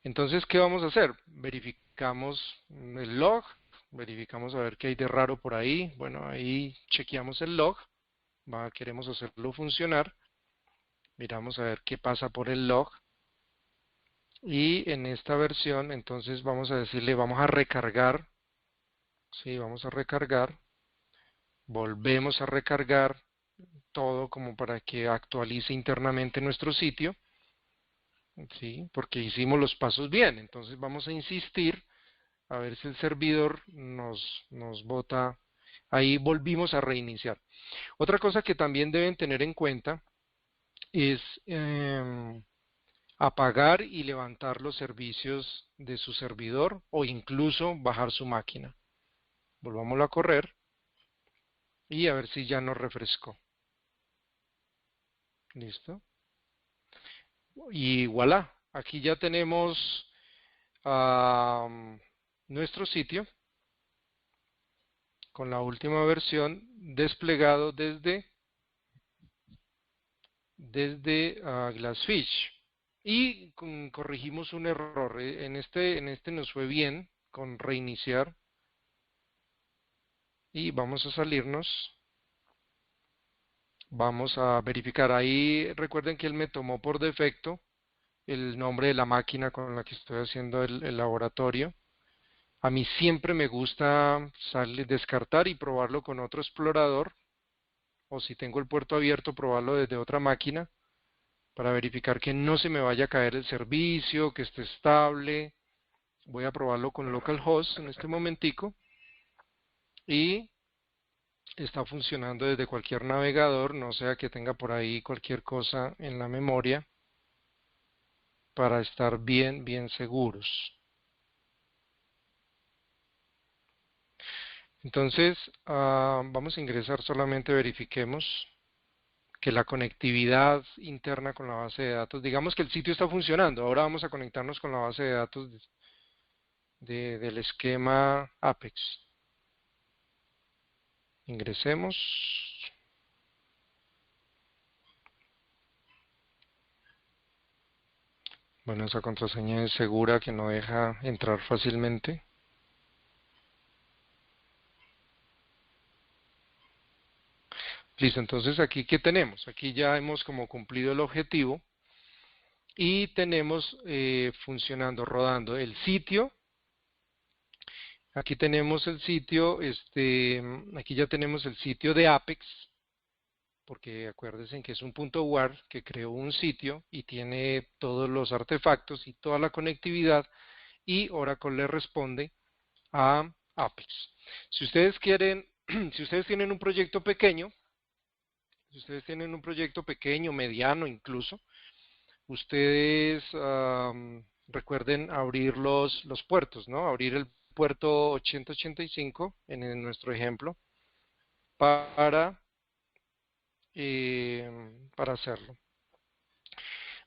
Speaker 1: Entonces, ¿qué vamos a hacer? Verificamos el log, verificamos a ver qué hay de raro por ahí. Bueno, ahí chequeamos el log, queremos hacerlo funcionar. Miramos a ver qué pasa por el log. Y en esta versión, entonces vamos a decirle, vamos a recargar. Sí, vamos a recargar. Volvemos a recargar todo como para que actualice internamente nuestro sitio. Sí, porque hicimos los pasos bien. Entonces vamos a insistir a ver si el servidor nos bota. Ahí volvimos a reiniciar. Otra cosa que también deben tener en cuenta es apagar y levantar los servicios de su servidor o incluso bajar su máquina. Volvámoslo a correr y a ver si ya nos refrescó. Listo. Y voilà, aquí ya tenemos nuestro sitio con la última versión desplegado desde Glassfish. Y corregimos un error. En este nos fue bien con reiniciar. Y vamos a salirnos. Vamos a verificar. Ahí recuerden que él me tomó por defecto el nombre de la máquina con la que estoy haciendo el laboratorio. A mí siempre me gusta descartar y probarlo con otro explorador. O si tengo el puerto abierto, probarlo desde otra máquina para verificar que no se me vaya a caer el servicio, que esté estable. Voy a probarlo con localhost en este momentico y está funcionando desde cualquier navegador, no sea que tenga por ahí cualquier cosa en la memoria para estar bien seguros. Entonces, vamos a ingresar, solamente verifiquemos que la conectividad interna con la base de datos, digamos que el sitio está funcionando, ahora vamos a conectarnos con la base de datos del esquema Apex. Ingresemos. Bueno, esa contraseña es segura, que no deja entrar fácilmente. Listo, entonces aquí ¿qué tenemos? Aquí ya hemos como cumplido el objetivo y tenemos funcionando, rodando el sitio. Aquí tenemos el sitio, aquí ya tenemos el sitio de Apex, porque acuérdense que es un punto .war que creó un sitio y tiene todos los artefactos y toda la conectividad, y Oracle le responde a Apex. Si ustedes quieren, si ustedes tienen un proyecto pequeño, mediano incluso, ustedes recuerden abrir los puertos, ¿no? Abrir el puerto 8085 en nuestro ejemplo para, para hacerlo.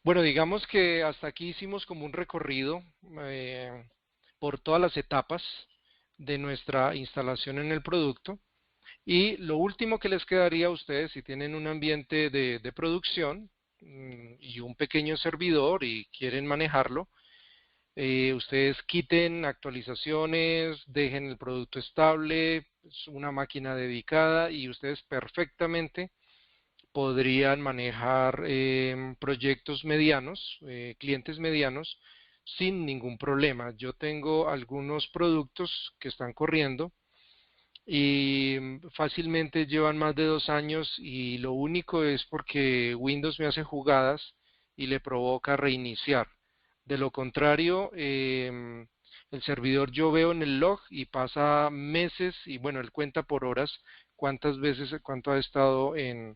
Speaker 1: Bueno, digamos que hasta aquí hicimos como un recorrido por todas las etapas de nuestra instalación en el producto, y lo último que les quedaría a ustedes, si tienen un ambiente de producción y un pequeño servidor y quieren manejarlo, ustedes quiten actualizaciones, dejen el producto estable, es una máquina dedicada, y ustedes perfectamente podrían manejar proyectos medianos, clientes medianos, sin ningún problema. Yo tengo algunos productos que están corriendo y fácilmente llevan más de 2 años, y lo único es porque Windows me hace jugadas y le provoca reiniciar. De lo contrario, el servidor yo veo en el log y pasa meses, y bueno, él cuenta por horas cuántas veces, cuánto ha estado en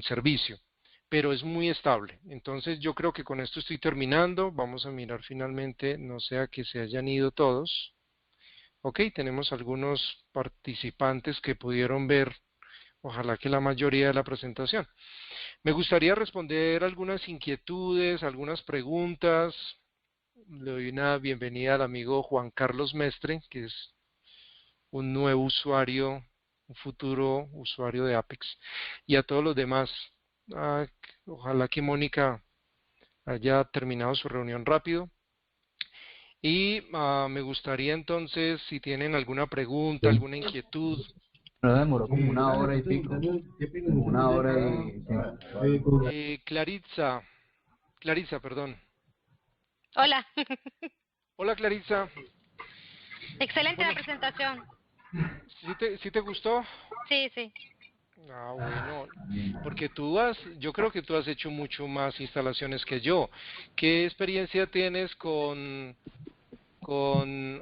Speaker 1: servicio, pero es muy estable. Entonces yo creo que con esto estoy terminando. Vamos a mirar finalmente, no sea que se hayan ido todos. Ok, tenemos algunos participantes que pudieron ver, ojalá que la mayoría de la presentación. Me gustaría responder algunas inquietudes, algunas preguntas. Le doy una bienvenida al amigo Juan Carlos Mestre, que es un nuevo usuario, un futuro usuario de Apex, y a todos los demás. Ah, ojalá que Mónica haya terminado su reunión rápido. Y me gustaría entonces, si tienen alguna pregunta,
Speaker 3: Sí.
Speaker 1: alguna inquietud.
Speaker 3: No demoró como una hora y pico, como una hora y...
Speaker 1: Claritza, perdón.
Speaker 2: Hola.
Speaker 1: Hola Claritza.
Speaker 2: Excelente la
Speaker 1: Bueno,
Speaker 2: presentación.
Speaker 1: ¿sí te gustó?
Speaker 2: Sí, sí.
Speaker 1: Ah, bueno, porque yo creo que tú has hecho mucho más instalaciones que yo. ¿Qué experiencia tienes con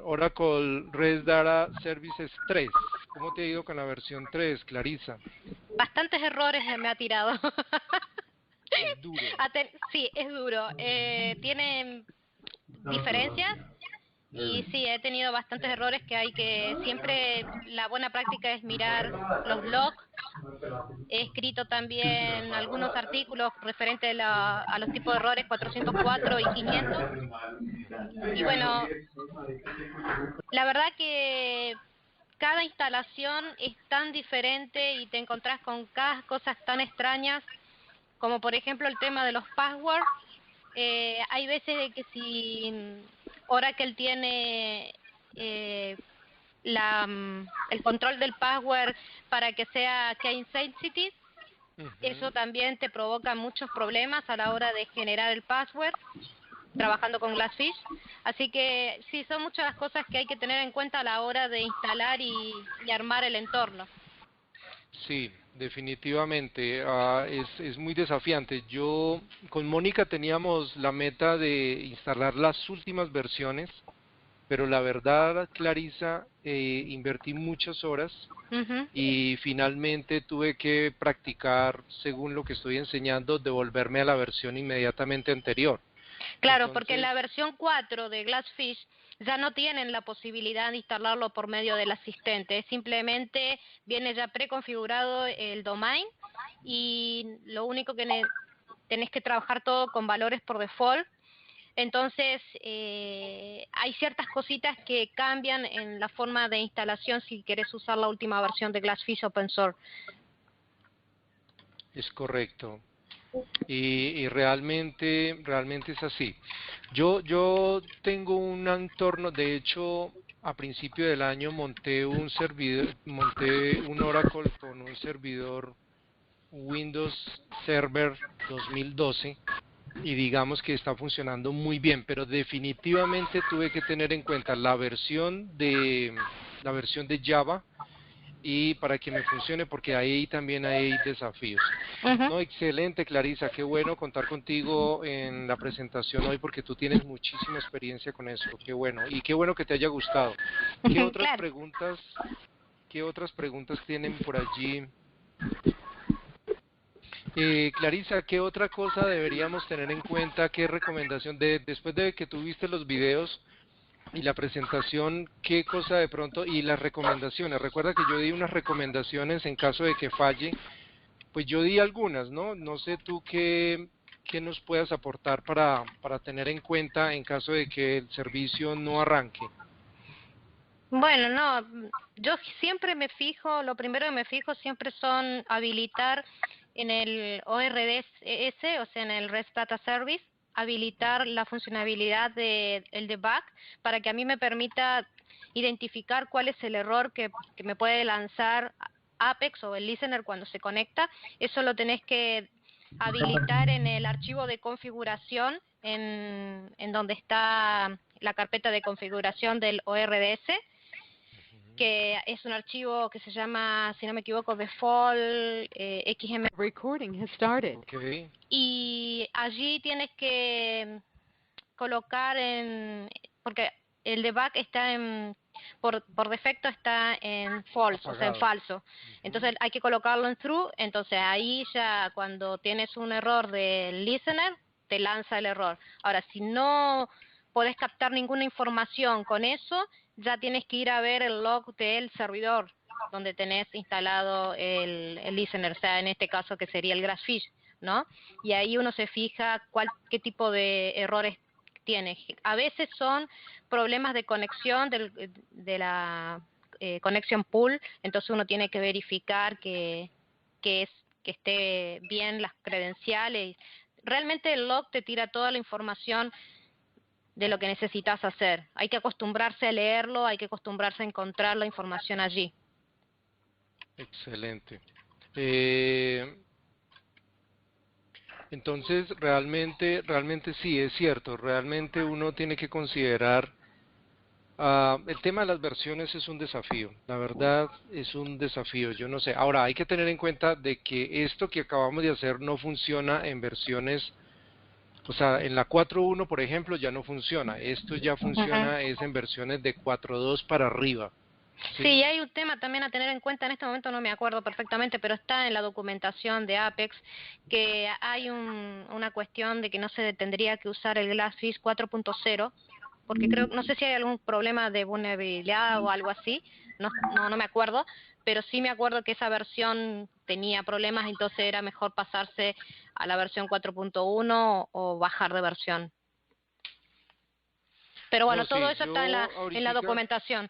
Speaker 1: Oracle REST Data Services 3? ¿Cómo te ha ido con la versión 3, Clarisa?
Speaker 2: Bastantes errores me ha tirado.
Speaker 1: Es duro.
Speaker 2: Sí, es duro. Tiene diferencias y sí, he tenido bastantes errores que hay que... Siempre la buena práctica es mirar los logs. He escrito también algunos artículos referentes a los tipos de errores 404 y 500. Y bueno, la verdad que cada instalación es tan diferente y te encontrás con cada cosas tan extrañas, como por ejemplo el tema de los passwords. Hay veces de que si Oracle tiene el control del password para que sea chain sensitive, eso
Speaker 1: Ujú.
Speaker 2: también te provoca muchos problemas a la hora de generar el password trabajando con Glassfish. Así que sí, son muchas las cosas que hay que tener en cuenta a la hora de instalar y armar el entorno.
Speaker 1: Sí, definitivamente, es muy desafiante. Yo con Mónica teníamos la meta de instalar las últimas versiones, pero la verdad, Clarisa, invertí muchas horas
Speaker 2: Ujú.
Speaker 1: y finalmente tuve que practicar según lo que estoy enseñando, devolverme a la versión inmediatamente anterior.
Speaker 2: Claro, porque en
Speaker 1: Entonces,
Speaker 2: la versión 4 de Glassfish ya no tienen la posibilidad de instalarlo por medio del asistente, simplemente viene ya preconfigurado el domain y lo único que tenés que trabajar todo con valores por default. Entonces, hay ciertas cositas que cambian en la forma de instalación si querés usar la última versión de Glassfish Open Source.
Speaker 1: es correcto. y realmente es así. Yo tengo un entorno, de hecho, a principio del año monté un servidor, monté un Oracle con un servidor Windows Server 2012 y digamos que está funcionando muy bien, pero definitivamente tuve que tener en cuenta la versión de Java y para que me funcione, porque ahí también hay desafíos.
Speaker 2: Ujú.
Speaker 1: No, excelente, Clarisa, qué bueno contar contigo en la presentación hoy porque tú tienes muchísima experiencia con eso, qué bueno, y qué bueno que te haya gustado.
Speaker 2: Claro.
Speaker 1: Qué otras preguntas tienen por allí? Clarisa, ¿qué otra cosa deberíamos tener en cuenta? ¿Qué recomendación después de que tuviste los videos y la presentación, qué cosa de pronto y las recomendaciones? Recuerda que yo di unas recomendaciones en caso de que falle, pues yo di algunas, ¿no? No sé tú qué nos puedas aportar para tener en cuenta en caso de que el servicio no arranque.
Speaker 2: Bueno, no, yo siempre me fijo, lo primero que me fijo siempre son habilitar en el ORDS, o sea, en el REST Data Service, habilitar la funcionalidad de el debug para que a mí me permita identificar cuál es el error que me puede lanzar Apex o el listener cuando se conecta. Eso lo tenés que habilitar en el archivo de configuración, en donde está la carpeta de configuración del ORDS, que es un archivo que se llama, si no me equivoco, default XML.
Speaker 4: Recording has started.
Speaker 1: Okay.
Speaker 2: Y allí tienes que colocar porque el debug está por defecto está en false, o sea, en
Speaker 1: Apagado.
Speaker 2: falso. Entonces hay que colocarlo en true, entonces ahí ya cuando tienes un error del listener, te lanza el error. Ahora, si no podés captar ninguna información con eso, ya tienes que ir a ver el log del servidor donde tenés instalado el listener, o sea, en este caso que sería el Grassfish, ¿no? Y ahí uno se fija qué tipo de errores tiene. A veces son problemas de conexión de la connection pool, entonces uno tiene que verificar que esté bien las credenciales. Realmente el log te tira toda la información de lo que necesitas hacer. Hay que acostumbrarse a leerlo, hay que acostumbrarse a encontrar la información allí.
Speaker 1: Excelente. Entonces, realmente sí, es cierto, realmente uno tiene que considerar, el tema de las versiones es un desafío, la verdad es un desafío, yo no sé. Ahora, hay que tener en cuenta de que esto que acabamos de hacer no funciona en versiones, o sea, en la 4.1, por ejemplo, ya no funciona. Esto ya
Speaker 2: Ujú.
Speaker 1: funciona es en versiones de 4.2 para arriba,
Speaker 2: Sí,
Speaker 1: ¿sí?
Speaker 2: y hay un tema también a tener en cuenta, en este momento no me acuerdo perfectamente, pero está en la documentación de Apex, que hay una cuestión de que no se tendría que usar el Glassfish 4.0, porque creo, no sé si hay algún problema de vulnerabilidad o algo así, no me acuerdo, pero sí me acuerdo que esa versión tenía problemas, entonces era mejor pasarse a la versión 4.1 o bajar de versión. Pero
Speaker 1: No,
Speaker 2: bueno, todo
Speaker 1: sí,
Speaker 2: eso está
Speaker 1: yo
Speaker 2: en la
Speaker 1: ahorita,
Speaker 2: documentación.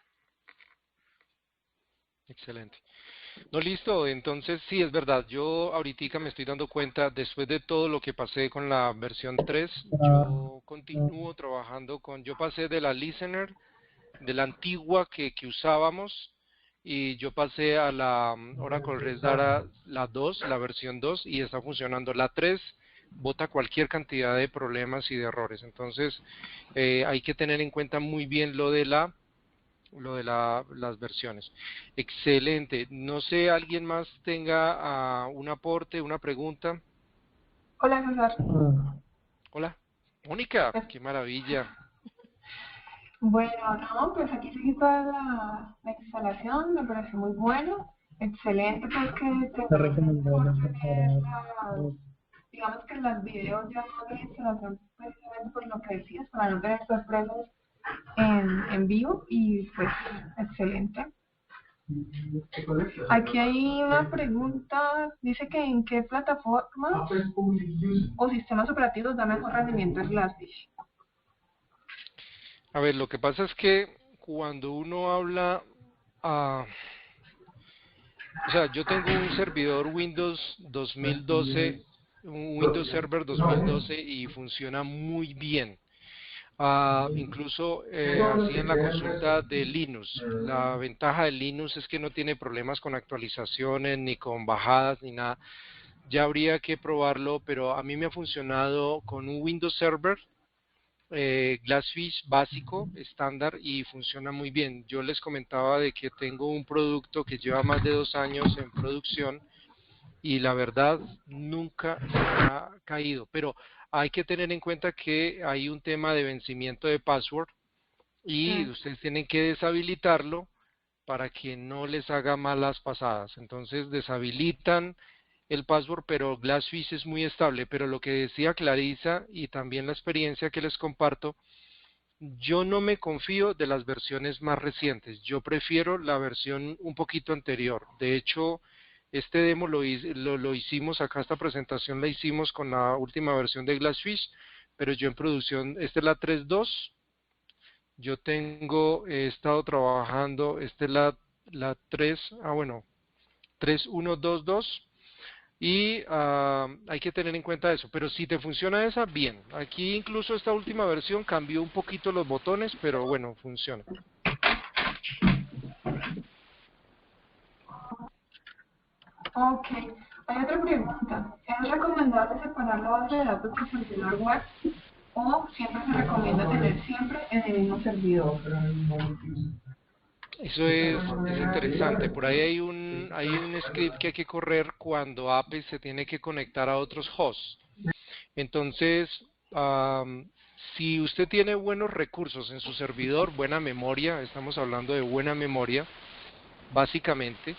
Speaker 1: excelente. No, listo, entonces sí, es verdad, yo ahorita me estoy dando cuenta, después de todo lo que pasé con la versión 3, yo continúo trabajando yo pasé de la Listener, de la antigua que usábamos, y yo pasé a la Oracle Res Data, la 2, la versión 2, y está funcionando. La 3 bota cualquier cantidad de problemas y de errores, entonces hay que tener en cuenta muy bien las versiones. Excelente. No sé, ¿alguien más tenga un aporte, una pregunta?
Speaker 5: Hola César.
Speaker 1: Hola. Mónica, qué maravilla.
Speaker 5: Bueno, no, pues aquí seguí toda la instalación, me parece muy bueno, excelente, pues que te recomendamos tener digamos que los videos ya de instalación precisamente por lo que decías, para no tener sorpresas en vivo y pues excelente. Aquí hay una pregunta, dice que en qué plataformas o sistemas operativos da mejor rendimiento el Glassfish.
Speaker 1: A ver, lo que pasa es que cuando uno habla, ah, o sea, yo tengo un servidor Windows 2012 un Windows Server 2012 y funciona muy bien. Incluso hacían la consulta de Linux. La ventaja de Linux es que no tiene problemas con actualizaciones, ni con bajadas, ni nada. Ya habría que probarlo, pero a mí me ha funcionado con un Windows Server Glassfish básico, estándar, y funciona muy bien. Yo les comentaba de que tengo un producto que lleva más de 2 años en producción y la verdad nunca se ha caído, pero hay que tener en cuenta que hay un tema de vencimiento de password y ustedes tienen que deshabilitarlo para que no les haga malas pasadas. Entonces deshabilitan el password, pero Glassfish es muy estable. Pero lo que decía Clarisa y también la experiencia que les comparto, yo no me confío de las versiones más recientes. Yo prefiero la versión un poquito anterior. De hecho, este demo lo hicimos acá, esta presentación la hicimos con la última versión de Glassfish, pero yo en producción, esta es la 3.2. Yo he estado trabajando, esta es la 3.1.2.2 y hay que tener en cuenta eso. Pero si te funciona esa, bien. Aquí incluso esta última versión cambió un poquito los botones, pero bueno, funciona.
Speaker 5: Ok, hay otra pregunta. ¿Es recomendable separar la base de datos del servidor web o siempre se recomienda tener siempre en el mismo servidor?
Speaker 1: Eso es interesante. Por ahí hay un script que hay que correr cuando Apex se tiene que conectar a otros hosts. Entonces, si usted tiene buenos recursos en su servidor, buena memoria, estamos hablando de buena memoria, básicamente,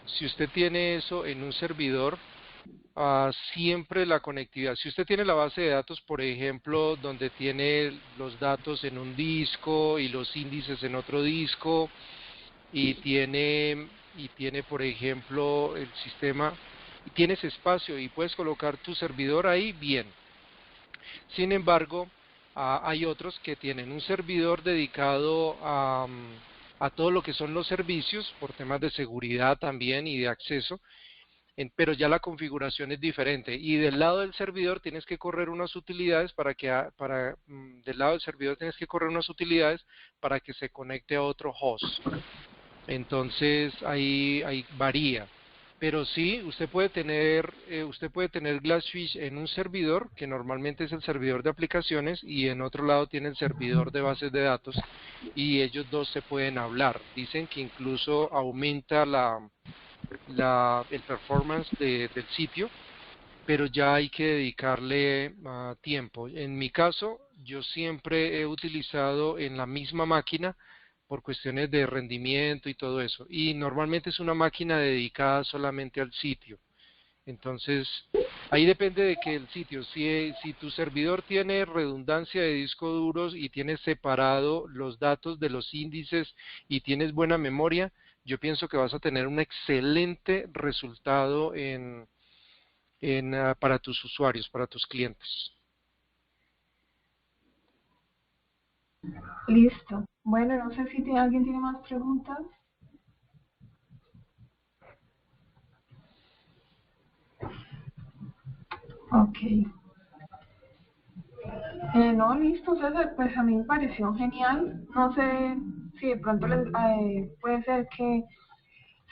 Speaker 1: si usted tiene eso en un servidor, siempre la conectividad, si usted tiene la base de datos, por ejemplo, donde tiene los datos en un disco y los índices en otro disco, y tiene por ejemplo el sistema, y tienes espacio y puedes colocar tu servidor ahí, bien. Sin embargo, hay otros que tienen un servidor dedicado a todo lo que son los servicios, por temas de seguridad también y de acceso, pero ya la configuración es diferente. Y del lado del servidor tienes que correr unas utilidades del lado del servidor tienes que correr unas utilidades para que se conecte a otro host. Entonces ahí varía. Pero sí, usted puede tener Glassfish en un servidor, que normalmente es el servidor de aplicaciones, y en otro lado tiene el servidor de bases de datos, y ellos dos se pueden hablar. Dicen que incluso aumenta el performance del sitio, pero ya hay que dedicarle tiempo. En mi caso, yo siempre he utilizado en la misma máquina, por cuestiones de rendimiento y todo eso. Y normalmente es una máquina dedicada solamente al sitio. Entonces, ahí depende de que el sitio, si tu servidor tiene redundancia de discos duros y tienes separado los datos de los índices y tienes buena memoria, yo pienso que vas a tener un excelente resultado para tus usuarios, para tus clientes.
Speaker 5: Listo. Bueno, no sé si alguien tiene más preguntas. Ok. No, listo, César, pues a mí me pareció genial. No sé si de pronto puede ser que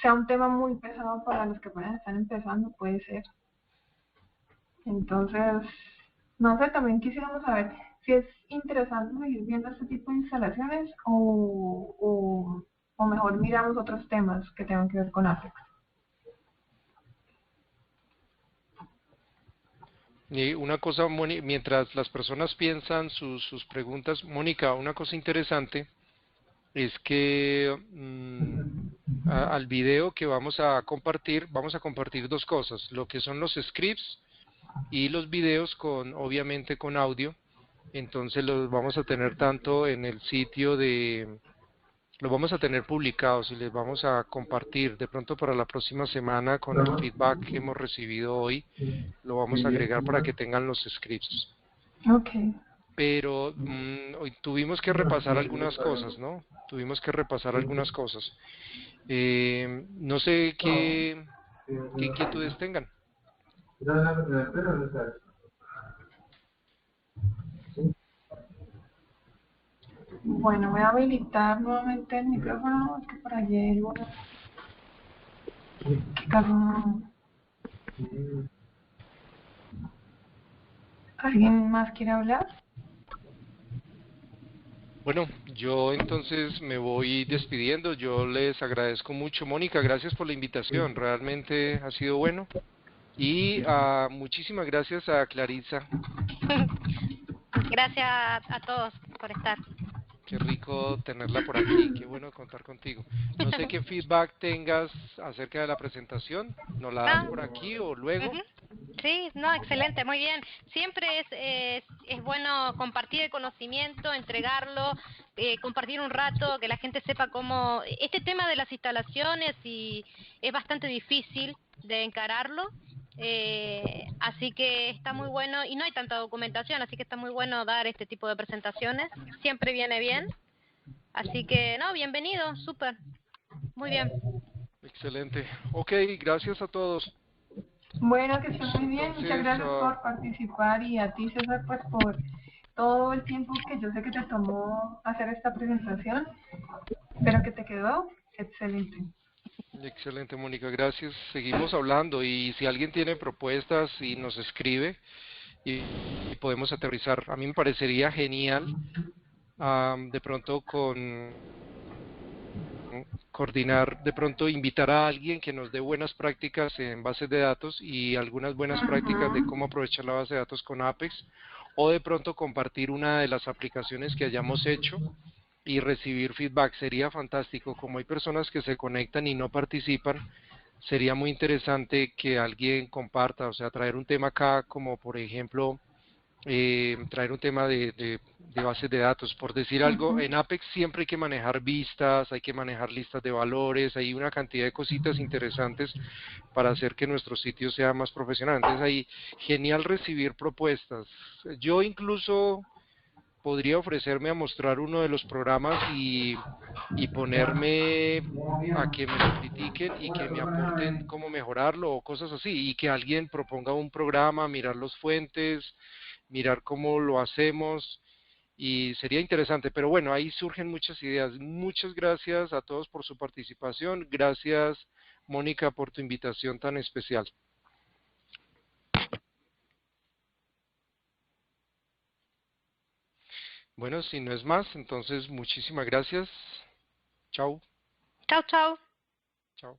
Speaker 5: sea un tema muy pesado para los que puedan estar empezando, puede ser. Entonces, no sé, también quisiéramos saber si es interesante seguir viendo este tipo de instalaciones o mejor miramos otros temas que tengan que ver con Apex.
Speaker 1: Y una cosa, mientras las personas piensan sus preguntas, Mónica, una cosa interesante es que al video que vamos a compartir dos cosas, lo que son los scripts y los videos obviamente con audio. Entonces los vamos a tener tanto en el sitio los vamos a tener publicados y les vamos a compartir de pronto para la próxima semana con el feedback que hemos recibido hoy, lo vamos a agregar para que tengan los scripts.
Speaker 5: Okay.
Speaker 1: Pero hoy tuvimos que repasar algunas cosas, ¿no? Tuvimos que repasar algunas cosas. No sé qué inquietudes tengan.
Speaker 5: Bueno, voy a habilitar nuevamente el micrófono, es que por allí hay algunas que casi no... ¿Alguien más quiere hablar?
Speaker 1: Bueno, yo entonces me voy despidiendo. Yo les agradezco mucho, Mónica, gracias por la invitación. Realmente ha sido bueno. Y muchísimas gracias a Clarisa.
Speaker 2: Gracias a todos por estar.
Speaker 1: Qué rico tenerla por aquí. Qué bueno contar contigo. No sé qué feedback tengas acerca de la presentación. ¿Nos la das
Speaker 2: Ah,
Speaker 1: por aquí o luego?
Speaker 2: ujú. Sí, no, excelente, muy bien. Siempre es bueno compartir el conocimiento, entregarlo, compartir un rato, que la gente sepa cómo... Este tema de las instalaciones y es bastante difícil de encararlo, así que está muy bueno, y no hay tanta documentación, así que está muy bueno dar este tipo de presentaciones. Siempre viene bien, así que, no, bienvenido, súper, muy bien.
Speaker 1: Excelente. Ok, gracias a todos.
Speaker 5: Bueno, que estés muy bien, muchas
Speaker 1: Entonces,
Speaker 5: gracias por participar y a ti, César, pues por todo el tiempo que yo sé que te tomó hacer esta presentación, pero que te quedó excelente.
Speaker 1: excelente, Mónica, gracias. Seguimos hablando y si alguien tiene propuestas y nos escribe y podemos aterrizar. A mí me parecería genial de pronto con coordinar, de pronto invitar a alguien que nos dé buenas prácticas en bases de datos y algunas buenas prácticas de cómo aprovechar la base de datos con Apex, o de pronto compartir una de las aplicaciones que hayamos hecho y recibir feedback. Sería fantástico. Como hay personas que se conectan y no participan, sería muy interesante que alguien comparta, o sea, traer un tema acá como por ejemplo traer un tema de bases de datos. Por decir algo, en Apex siempre hay que manejar vistas, hay que manejar listas de valores, hay una cantidad de cositas interesantes para hacer que nuestro sitio sea más profesional. Entonces ahí, genial recibir propuestas. Yo incluso podría ofrecerme a mostrar uno de los programas y ponerme a que me lo critiquen y que me aporten cómo mejorarlo o cosas así, y que alguien proponga un programa, mirar los fuentes, mirar cómo lo hacemos, y sería interesante. Pero bueno, ahí surgen muchas ideas. Muchas gracias a todos por su participación. Gracias, Mónica, por tu invitación tan especial. Bueno, si no es más, entonces muchísimas gracias. Chao.
Speaker 2: Chao, chao.
Speaker 1: Chao.